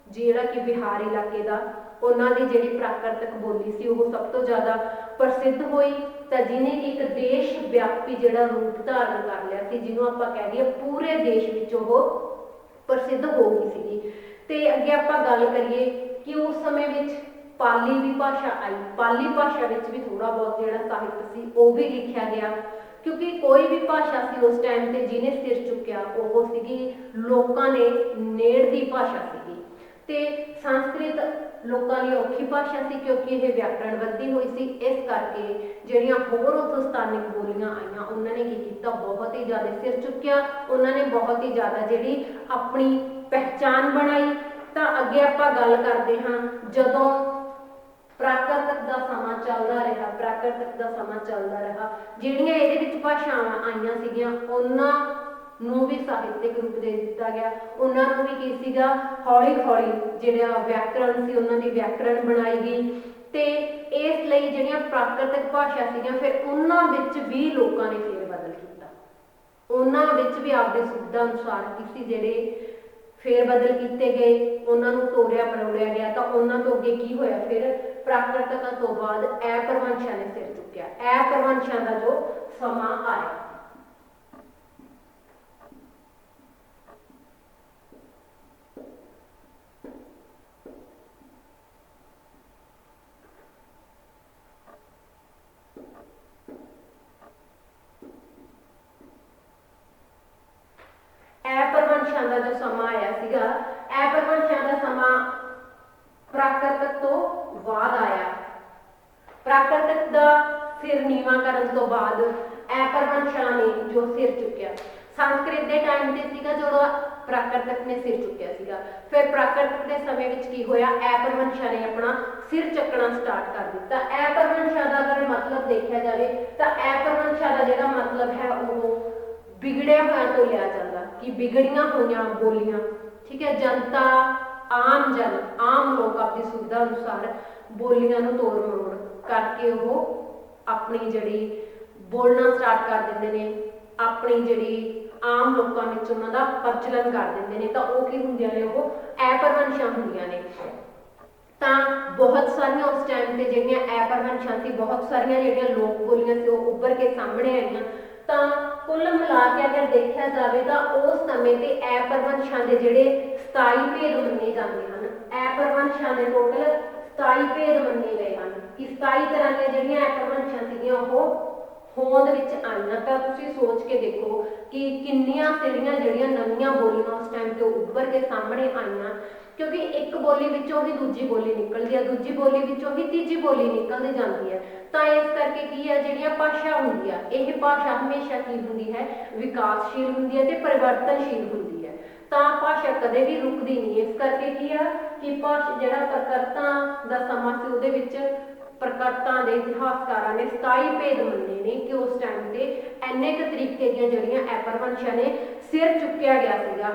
ਜਿਹੜਾ ਕਿ ਬਿਹਾਰ ਇਲਾਕੇ ਦਾ, ਉਹਨਾਂ ਦੀ ਜਿਹੜੀ ਪ੍ਰਾਕ੍ਰਿਤਿਕ ਬੋਲੀ ਸੀ ਉਹ ਸਭ ਤੋਂ ਜ਼ਿਆਦਾ ਪ੍ਰਸਿੱਧ ਹੋਈ, ਤਾਂ ਜਿਹਨੇ ਇੱਕ ਦੇਸ਼ ਵਿਆਪੀ ਜਿਹੜਾ ਰੂਪ ਧਾਰਨ ਕਰ ਲਿਆ ਸੀ, ਜਿਹਨੂੰ ਆਪਾਂ ਕਹਿ ਦਈਏ ਪੂਰੇ ਦੇਸ਼ ਵਿੱਚ ਉਹ ਪ੍ਰਸਿੱਧ ਹੋ ਗਈ ਸੀਗੀ। ਤੇ ਅੱਗੇ ਆਪਾਂ ਗੱਲ ਕਰੀਏ ਕਿ ਉਸ ਸਮੇਂ ਵਿੱਚ ਪਾਲੀ ਵੀ ਭਾਸ਼ਾ ਆਈ, ਪਾਲੀ ਭਾਸ਼ਾ ਵਿੱਚ ਵੀ ਥੋੜਾ ਬਹੁਤ ਜਿਹੜਾ ਸਾਹਿਤ ਸੀ ਉਹ ਵੀ ਲਿਖਿਆ ਗਿਆ, ਕਿਉਂਕਿ ਕੋਈ ਵੀ ਭਾਸ਼ਾ ਸੀ ਉਸ ਟਾਈਮ ਤੇ ਜਿਹਨੇ ਸਿਰ ਚੁੱਕਿਆ ਉਹ ਸੀਗੀ ਲੋਕਾਂ ਨੇ ਨੇੜ ਦੀ ਭਾਸ਼ਾ ਸੀਗੀ। ਤੇ ਸੰਸਕ੍ਰਿਤ ਲੋਕਾਂ ਦੀ ਔਖੀ ਭਾਸ਼ਾ ਸੀ ਕਿਉਂਕਿ ਇਹ ਵਿਆਕਰਣ ਬੱਧੀ ਹੋਈ ਸੀ, ਇਸ ਕਰਕੇ ਜਿਹੜੀਆਂ ਹੋਰ ਉੱਥੋਂ ਸਥਾਨਿਕ ਬੋਲੀਆਂ ਆਈਆਂ ਉਹਨਾਂ ਨੇ ਕੀ ਕੀਤਾ ਬਹੁਤ ਹੀ ਜ਼ਿਆਦਾ ਸਿਰ ਚੁੱਕਿਆ, ਉਹਨਾਂ ਨੇ ਬਹੁਤ ਹੀ ਜ਼ਿਆਦਾ ਜਿਹੜੀ ਆਪਣੀ ਪਹਿਚਾਣ ਬਣਾਈ। ਤਾਂ ਅੱਗੇ ਆਪਾਂ ਗੱਲ ਕਰਦੇ ਹਾਂ ਜਦੋਂ ਪ੍ਰਾਕ੍ਰਿਤਿਕ ਦਾ ਸਮਾਂ ਚੱਲਦਾ ਰਿਹਾ, ਪ੍ਰਾਕ੍ਰਿਤਿਕ ਦਾ ਸਮਾਂ ਚੱਲਦਾ ਰਿਹਾ, ਜਿਹੜੀਆਂ ਇਹਦੇ ਵਿੱਚ ਭਾਸ਼ਾਵਾਂ ਆਈਆਂ ਸੀਗੀਆਂ ਉਹਨਾਂ ਨੂੰ ਵੀ ਸਾਹਿਤਿਕ ਰੂਪ ਦੇ ਦਿੱਤਾ ਗਿਆ, ਉਹਨਾਂ ਨੂੰ ਵੀ ਕੀ ਸੀਗਾ ਹੌਲੀ ਹੌਲੀ ਜਿਹੜਾ ਵਿਆਕਰਣ ਸੀ ਉਹਨਾਂ ਦੀ ਵਿਆਕਰਣ ਬਣਾਈ ਗਈ। ਤੇ ਇਸ ਲਈ ਜਿਹੜੀਆਂ ਪ੍ਰਾਕ੍ਰਿਤਿਕ ਭਾਸ਼ਾ ਸੀਗੀਆਂ ਫਿਰ ਉਹਨਾਂ ਵਿੱਚ ਵੀ ਲੋਕਾਂ ਨੇ ਫੇਰ ਬਦਲ ਕੀਤਾ, ਉਹਨਾਂ ਵਿੱਚ ਵੀ ਆਪਦੇ ਸੁਵਿਧਾ ਅਨੁਸਾਰ ਕਿਸੇ ਜਿਹੜੇ ਫੇਰ ਬਦਲ ਕੀਤੇ ਗਏ, ਉਹਨਾਂ ਨੂੰ ਤੋੜਿਆ ਮਰੋੜਿਆ ਗਿਆ। ਤਾਂ ਉਹਨਾਂ ਤੋਂ ਅੱਗੇ ਕੀ ਹੋਇਆ ਫਿਰ ਪ੍ਰਾਕ੍ਰਿਤਿਕਾਂ ਤੋਂ ਬਾਅਦ ਅਪਭ੍ਰੰਸ਼ਾਂ ਨੇ ਸਿਰ ਚੁੱਕਿਆ, ਅਪਭ੍ਰੰਸ਼ਾਂ ਦਾ ਜੋ ਸਮਾਂ ਆਇਆ। ਅਪਭ੍ਰੰਸ਼ਾਂ ਦਾ ਜੋ ਸਮਾਂ ਆਇਆ ਸੀਗਾ, ਅਪਭ੍ਰੰਸ਼ਾਂ ਦਾ ਸਮਾਂ ਪ੍ਰਾਕ੍ਰਿਤਿਕ ਤੋਂ ਬਾਅਦ ਆਇਆ। ਪ੍ਰਾਕ੍ਰਿਤਿਕ ਦਾ ਸਿਰ ਨੀਵਾਂ ਕਰਨ ਤੋਂ ਬਾਅਦ ਅਪਭ੍ਰੰਸ਼ਾਂ ਨੇ ਜੋ ਸਿਰ ਚੁੱਕਿਆ, ਸੰਸਕ੍ਰਿਤ ਦੇ ਟਾਈਮ ਤੇ ਸੀਗਾ ਜਦੋਂ ਪ੍ਰਾਕ੍ਰਿਤਿਕ ਨੇ ਸਿਰ ਚੁੱਕਿਆ ਸੀਗਾ। ਫਿਰ ਪ੍ਰਾਕ੍ਰਿਤਿਕ ਦੇ ਸਮੇਂ ਵਿੱਚ ਕੀ ਹੋਇਆ ਅਪਭ੍ਰੰਸ਼ਾਂ ਨੇ ਆਪਣਾ ਸਿਰ ਚੱਕਣਾ ਸਟਾਰਟ ਕਰ ਦਿੱਤਾ। ਅਪਭ੍ਰੰਸ਼ਾਂ ਦਾ ਅਗਰ ਮਤਲਬ ਦੇਖਿਆ ਜਾਵੇ ਤਾਂ ਅਪਭ੍ਰੰਸ਼ਾਂ ਦਾ ਜਿਹੜਾ ਮਤਲਬ ਹੈ ਉਹ ਵਿਗੜਿਆ ਹੋਇਆ ਤੋਂ ਲਿਆ ਜਾਂਦਾ ਕਿ ਵਿਗੜੀਆਂ ਹੋਈਆਂ ਬੋਲੀਆਂ, ਠੀਕ ਹੈ, ਜਨਤਾ ਆਮ ਜਨ ਆਮ ਲੋਕ ਆਪਣੀ ਸੁਵਿਧਾ ਅਨੁਸਾਰ ਬੋਲੀਆਂ ਨੂੰ ਤੋੜ ਮਰੋੜ ਕਰਕੇ ਉਹ ਆਪਣੀ ਜਿਹੜੀ ਬੋਲਣਾ ਸਟਾਰਟ ਕਰ ਦਿੰਦੇ ਨੇ, ਆਪਣੀ ਜਿਹੜੀ ਆਮ ਲੋਕਾਂ ਵਿੱਚ ਉਹਨਾਂ ਦਾ ਪ੍ਰਚਲਨ ਕਰ ਦਿੰਦੇ ਨੇ। ਤਾਂ ਉਹ ਕੀ ਹੁੰਦੀਆਂ ਨੇ ਉਹ ਅਪਭ੍ਰੰਸ਼ਾਂ ਹੁੰਦੀਆਂ ਨੇ। ਤਾਂ ਬਹੁਤ ਸਾਰੀਆਂ ਉਸ ਟਾਈਮ ਤੇ ਜਿਹੜੀਆਂ ਅਪਭ੍ਰੰਸ਼ਾਂ ਸੀ, ਬਹੁਤ ਸਾਰੀਆਂ ਜਿਹੜੀਆਂ ਲੋਕ ਬੋਲੀਆਂ ਸੀ ਉਹ ਉੱਭਰ ਕੇ ਸਾਹਮਣੇ ਆਈਆਂ। ਤਾਂ ਕੁੱਲ ਮਿਲਾ ਕੇ ਅਗਰ ਦੇਖਿਆ ਜਾਵੇ ਤਾਂ ਉਸ ਸਮੇਂ ਤੇ ਅਪਭ੍ਰੰਸ਼ਾਂ ਦੇ ਜਿਹੜੇ 27 ਭੇਦ ਮੰਨੇ ਜਾਂਦੇ ਹਨ। ਅਪਭ੍ਰੰਸ਼ਾਂ ਦੇ ਟੋਟਲ 27 ਭੇਦ ਮੰਨੇ ਗਏ ਹਨ ਕਿ 27 ਤਰ੍ਹਾਂ ਦੀਆਂ ਜਿਹੜੀਆਂ ਐਪਰਵੰਸ਼ਾਂ ਸੀਗੀਆਂ ਉਹ ਹੋਂਦ ਵਿੱਚ ਆਈਆਂ। ਤਾਂ ਤੁਸੀਂ ਸੋਚ ਕੇ ਦੇਖੋ ਕਿ ਕਿੰਨੀਆਂ ਜਿਹੜੀਆਂ ਨਵੀਆਂ ਬੋਲੀਆਂ ਉਸ ਟਾਈਮ ਤੇ ਉੱਭਰ ਕੇ ਸਾਹਮਣੇ ਆਈਆਂ, ਕਿਉਂਕਿ ਇੱਕ ਬੋਲੀ ਵਿੱਚੋਂ ਹੀ ਦੂਜੀ ਬੋਲੀ ਨਿਕਲਦੀ ਹੈ, ਦੂਜੀ ਬੋਲੀ ਵਿੱਚੋਂ ਹੀ ਤੀਜੀ ਬੋਲੀ ਨਿਕਲਦੀ ਜਾਂਦੀ ਹੈ। ਤਾਂ ਇਸ ਕਰਕੇ ਕੀ ਹੈ, ਜਿਹੜੀਆਂ ਭਾਸ਼ਾ ਹੁੰਦੀ ਆ, ਇਹ ਭਾਸ਼ਾ ਹਮੇਸ਼ਾ ਕੀ ਹੁੰਦੀ ਹੈ, ਵਿਕਾਸਸ਼ੀਲ ਹੁੰਦੀ ਹੈ ਤੇ ਪਰਿਵਰਤਨਸ਼ੀਲ ਹੁੰਦੀ ਹੈ। ਤਾਂ ਭਾਸ਼ਾ ਕਦੇ ਵੀ ਰੁਕਦੀ ਨਹੀਂ। ਇਸ ਕਰਕੇ ਕੀ ਆ ਕਿ ਭਾਸ਼ਾ ਜਿਹੜਾ ਪ੍ਰਕਰਤਾਂ ਦਾ ਸਮਾਂ ਸੀ ਉਹਦੇ ਵਿੱਚ ਪ੍ਰਕਰਤਾਂ ਦੇ ਇਤਿਹਾਸਕਾਰਾਂ ਨੇ 27 ਭੇਦ ਮੰਨੇ ਨੇ ਕਿ ਉਸ ਟਾਈਮ ਤੇ ਇੰਨੇ ਕੁ ਤਰੀਕੇ ਦੀਆਂ ਜਿਹੜੀਆਂ ਐਪਰਵੰਸ਼ਾਂ ਨੇ ਸਿਰ ਚੁੱਕਿਆ ਗਿਆ ਸੀਗਾ।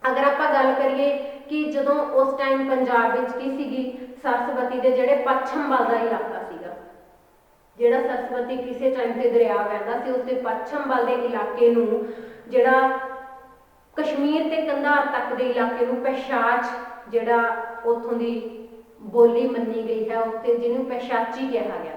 ਅਗਰ ਆਪਾਂ ਗੱਲ ਕਰੀਏ ਕਿ ਜਦੋਂ ਉਸ ਟਾਈਮ ਪੰਜਾਬ ਵਿੱਚ ਕੀ ਸੀਗੀ, ਸਰਸਵਤੀ ਦੇ ਜਿਹੜੇ ਪੱਛਮ ਵੱਲ ਦਾ ਇਲਾਕਾ ਸੀਗਾ, ਜਿਹੜਾ ਸਰਸਵਤੀ ਕਿਸੇ ਟਾਈਮ ਤੇ ਦਰਿਆ ਵਹਿੰਦਾ ਸੀ, ਉਸਦੇ ਪੱਛਮ ਵੱਲ ਦੇ ਇਲਾਕੇ ਨੂੰ, ਜਿਹੜਾ ਕਸ਼ਮੀਰ ਤੇ ਕੰਧਾਰ ਤੱਕ ਦੇ ਇਲਾਕੇ ਨੂੰ ਪੈਸ਼ਾਚ ਜਿਹੜਾ ਉੱਥੋਂ ਦੀ ਬੋਲੀ ਮੰਨੀ ਗਈ ਹੈ, ਉੱਥੇ ਜਿਹਨੂੰ ਪੈਸ਼ਾਚੀ ਕਿਹਾ ਗਿਆ।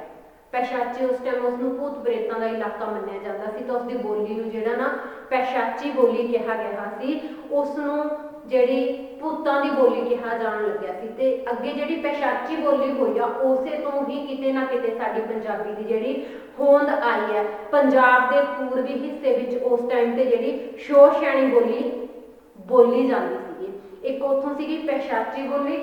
ਪੈਸ਼ਾਚੀ ਉਸ ਟਾਈਮ ਉਸਨੂੰ ਭੂਤ ਪ੍ਰੇਤਾਂ ਦਾ ਇਲਾਕਾ ਮੰਨਿਆ ਜਾਂਦਾ ਸੀ, ਤਾਂ ਉਸਦੀ ਬੋਲੀ ਨੂੰ ਜਿਹੜਾ ਨਾ ਪੈਸ਼ਾਚੀ ਬੋਲੀ ਕਿਹਾ ਗਿਆ ਸੀ। ਉਸ ਨੂੰ ਜਿਹੜੀ ਭੂਤਾਂ ਦੀ ਬੋਲੀ ਕਿਹਾ ਜਾਣ ਲੱਗਿਆ ਸੀ। ਤੇ ਅੱਗੇ ਜਿਹੜੀ ਪੈਸ਼ਾਚੀ ਬੋਲੀ ਹੋਈ ਆ, ਉਸੇ ਤੋਂ ਹੀ ਕਿਤੇ ਨਾ ਕਿਤੇ ਸਾਡੀ ਪੰਜਾਬੀ ਦੀ ਜਿਹੜੀ ਹੋਂਦ ਆਈ ਹੈ। ਪੰਜਾਬ ਦੇ ਪੂਰਬੀ ਹਿੱਸੇ ਵਿੱਚ ਉਸ ਟਾਈਮ ਤੇ ਜਿਹੜੀ ਸ਼ੋਰ ਸ਼ੈਣੀ ਬੋਲੀ ਬੋਲੀ ਜਾਂਦੀ ਸੀਗੀ, ਇੱਕ ਉੱਥੋਂ ਸੀਗੀ ਪੈਸ਼ਾਚੀ ਬੋਲੀ,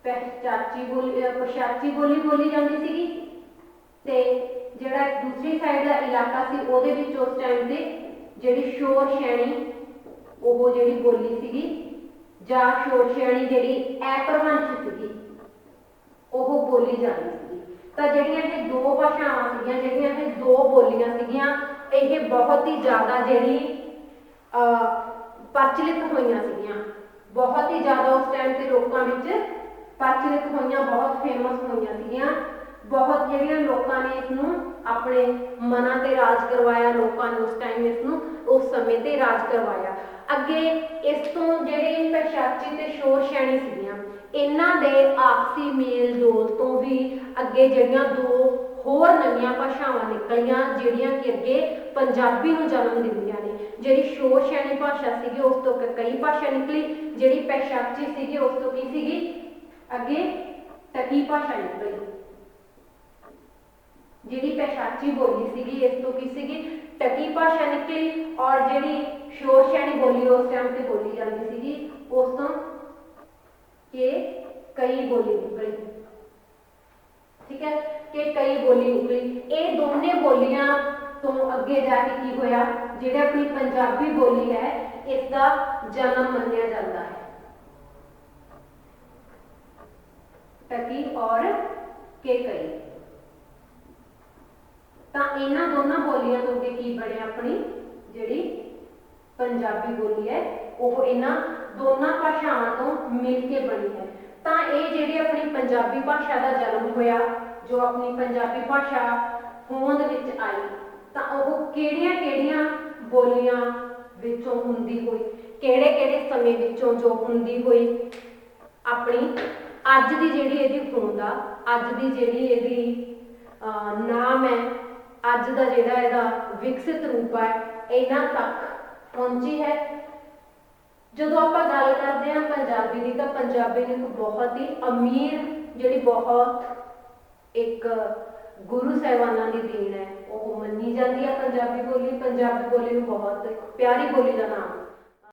ਪੈਸ਼ਾਚੀ ਬੋਲੀ ਬੋਲੀ ਜਾਂਦੀ ਸੀਗੀ। ਤੇ ਜਿਹੜਾ ਦੂਸਰੀ ਸਾਈਡ ਦਾ ਇਲਾਕਾ ਸੀ ਉਹਦੇ ਵਿੱਚ ਉਸ ਟਾਈਮ ਤੇ ਜਿਹੜੀ ਸ਼ੋਰ ਸ਼ੈਣੀ ਉਹ ਜਿਹੜੀ ਬੋਲੀ ਸੀਗੀ ਜਾਂ ਸ਼ੋਰ ਸ਼ੈਣੀ ਜਿਹੜੀ ਐਪਰਵੰਸ਼ ਸੀਗੀ ਉਹ ਬੋਲੀ ਜਾਂਦੀ ਸੀਗੀ। ਤਾਂ ਜਿਹੜੀਆਂ ਇਹ ਦੋ ਭਾਸ਼ਾਵਾਂ ਸੀਗੀਆਂ, ਜਿਹੜੀਆਂ ਇਹ ਦੋ ਬੋਲੀਆਂ ਸੀਗੀਆਂ, ਇਹ ਬਹੁਤ ਹੀ ਜ਼ਿਆਦਾ ਜਿਹੜੀ ਪ੍ਰਚਲਿਤ ਹੋਈਆਂ ਸੀਗੀਆਂ, ਬਹੁਤ ਹੀ ਜ਼ਿਆਦਾ ਉਸ ਟਾਈਮ ਤੇ ਲੋਕਾਂ ਵਿੱਚ ਪ੍ਰਚਲਿਤ ਹੋਈਆਂ, ਬਹੁਤ ਫੇਮਸ ਹੋਈਆਂ ਸੀਗੀਆਂ। ਬਹੁਤ ਜਿਹੜੀਆਂ ਲੋਕਾਂ ਨੇ ਇਸ ਨੂੰ ਆਪਣੇ ਮਨਾਂ ਤੇ ਰਾਜ ਕਰਵਾਇਆ, ਲੋਕਾਂ ਨੇ ਉਸ ਟਾਈਮ ਇਸ ਨੂੰ ਉਸ ਸਮੇਂ ਤੇ ਰਾਜ ਕਰਵਾਇਆ। ਅੱਗੇ ਇਸ ਤੋਂ ਜਿਹੜੇ ਪੈਸ਼ਾਚੀ ਤੇ ਸ਼ੋਰ ਸ਼ੈਣੀ ਸੀਗੀਆਂ, ਇਹਨਾਂ ਦੇ ਆਪਸੀ ਮੇਲ ਜੋਲ ਤੋਂ ਵੀ ਅੱਗੇ ਜਿਹੜੀਆਂ ਦੋ ਹੋਰ ਨਵੀਆਂ ਭਾਸ਼ਾਵਾਂ ਨਿਕਲੀਆਂ, ਜਿਹੜੀਆਂ ਕਿ ਅੱਗੇ ਪੰਜਾਬੀ ਨੂੰ ਜਨਮ ਦਿੰਦੀਆਂ ਨੇ। ਜਿਹੜੀ ਸ਼ੋਰ ਸ਼ੈਣੀ ਭਾਸ਼ਾ ਸੀਗੀ ਉਸ ਤੋਂ ਕਈ ਭਾਸ਼ਾ ਨਿਕਲੀ, ਜਿਹੜੀ ਪੈਸ਼ਾਚੀ ਸੀਗੀ ਉਸ ਤੋਂ ਕੀ ਸੀਗੀ, ਅੱਗੇ ਟਕੀ ਭਾਸ਼ਾ ਨਿਕਲੀ। ਜਿਹੜੀ ਪੈਸ਼ਾਚੀ ਬੋਲੀ ਸੀਗੀ ਇਸ ਤੋਂ ਕੀ ਸੀਗੀ, ਟਕੀ ਭਾਸ਼ਾ ਨਿਕਲੀ। ਔਰ ਜਿਹੜੀ ਸ਼ੋਰ ਸ਼ੈਣੀ ਬੋਲੀ ਉਸ ਟਾਈਮ ਤੇ ਬੋਲੀ ਜਾਂਦੀ ਸੀਗੀ ਉਸ ਤੋਂ ਕਿ ਕਈ ਬੋਲੀ ਨਿਕਲੀ। ਠੀਕ ਹੈ, ਕਿ ਕਈ ਬੋਲੀ ਨਿਕਲੀ। ਇਹ ਦੋਨੇ ਬੋਲੀਆਂ ਤੋਂ ਅੱਗੇ ਜਾ ਕੇ ਕੀ ਹੋਇਆ, ਜਿਹੜੇ ਆਪਣੀ ਪੰਜਾਬੀ ਬੋਲੀ ਹੈ ਇਸ ਦਾ ਜਨਮ ਮੰਨਿਆ ਜਾਂਦਾ ਹੈ। ਟਕੀ ਔਰ ਕਈ, ਤਾਂ ਇਹਨਾਂ ਦੋਨਾਂ ਬੋਲੀਆਂ ਤੋਂ ਅੱਗੇ ਕੀ ਬਣਿਆ, ਆਪਣੀ ਜਿਹੜੀ ਪੰਜਾਬੀ ਬੋਲੀ ਹੈ ਉਹ ਇਹਨਾਂ ਦੋਨਾਂ ਭਾਸ਼ਾਵਾਂ ਤੋਂ ਮਿਲ ਕੇ ਬਣੀ ਹੈ। ਤਾਂ ਇਹ ਜਿਹੜੀ ਆਪਣੀ ਪੰਜਾਬੀ ਭਾਸ਼ਾ ਦਾ ਜਨਮ ਹੋਇਆ, ਜੋ ਆਪਣੀ ਪੰਜਾਬੀ ਭਾਸ਼ਾ ਹੋਂਦ ਵਿੱਚ ਆਈ, ਤਾਂ ਉਹ ਕਿਹੜੀਆਂ ਬੋਲੀਆਂ ਵਿੱਚੋਂ ਹੁੰਦੀ ਹੋਈ, ਕਿਹੜੇ ਸਮੇਂ ਵਿੱਚੋਂ ਜੋ ਹੁੰਦੀ ਹੋਈ, ਆਪਣੀ ਅੱਜ ਦੀ ਜਿਹੜੀ ਇਹਦੀ ਹੋਂਦ ਆ, ਅੱਜ ਦੀ ਜਿਹੜੀ ਇਹਦੀ ਨਾਮ ਹੈ, ਅੱਜ ਦਾ ਜਿਹੜਾ ਇਹਦਾ ਵਿਕਸਿਤ ਰੂਪ ਹੈ, ਇਹਨਾਂ ਤੱਕ ਪਹੁੰਚੀ ਹੈ। ਜਦੋਂ ਆਪਾਂ ਗੱਲ ਕਰਦੇ ਹਾਂ ਪੰਜਾਬੀ ਦੀ, ਤਾਂ ਪੰਜਾਬੀ ਨੂੰ ਇੱਕ ਬਹੁਤ ਹੀ ਅਮੀਰ, ਜਿਹੜੀ ਬਹੁਤ ਇੱਕ ਗੁਰੂ ਸਾਹਿਬਾਨਾਂ ਦੀ ਦੇਣ ਹੈ, ਉਹ ਮੰਨੀ ਜਾਂਦੀ ਹੈ ਪੰਜਾਬੀ ਬੋਲੀ। ਪੰਜਾਬੀ ਬੋਲੀ ਨੂੰ ਬਹੁਤ ਪਿਆਰੀ ਬੋਲੀ ਦਾ ਨਾਮ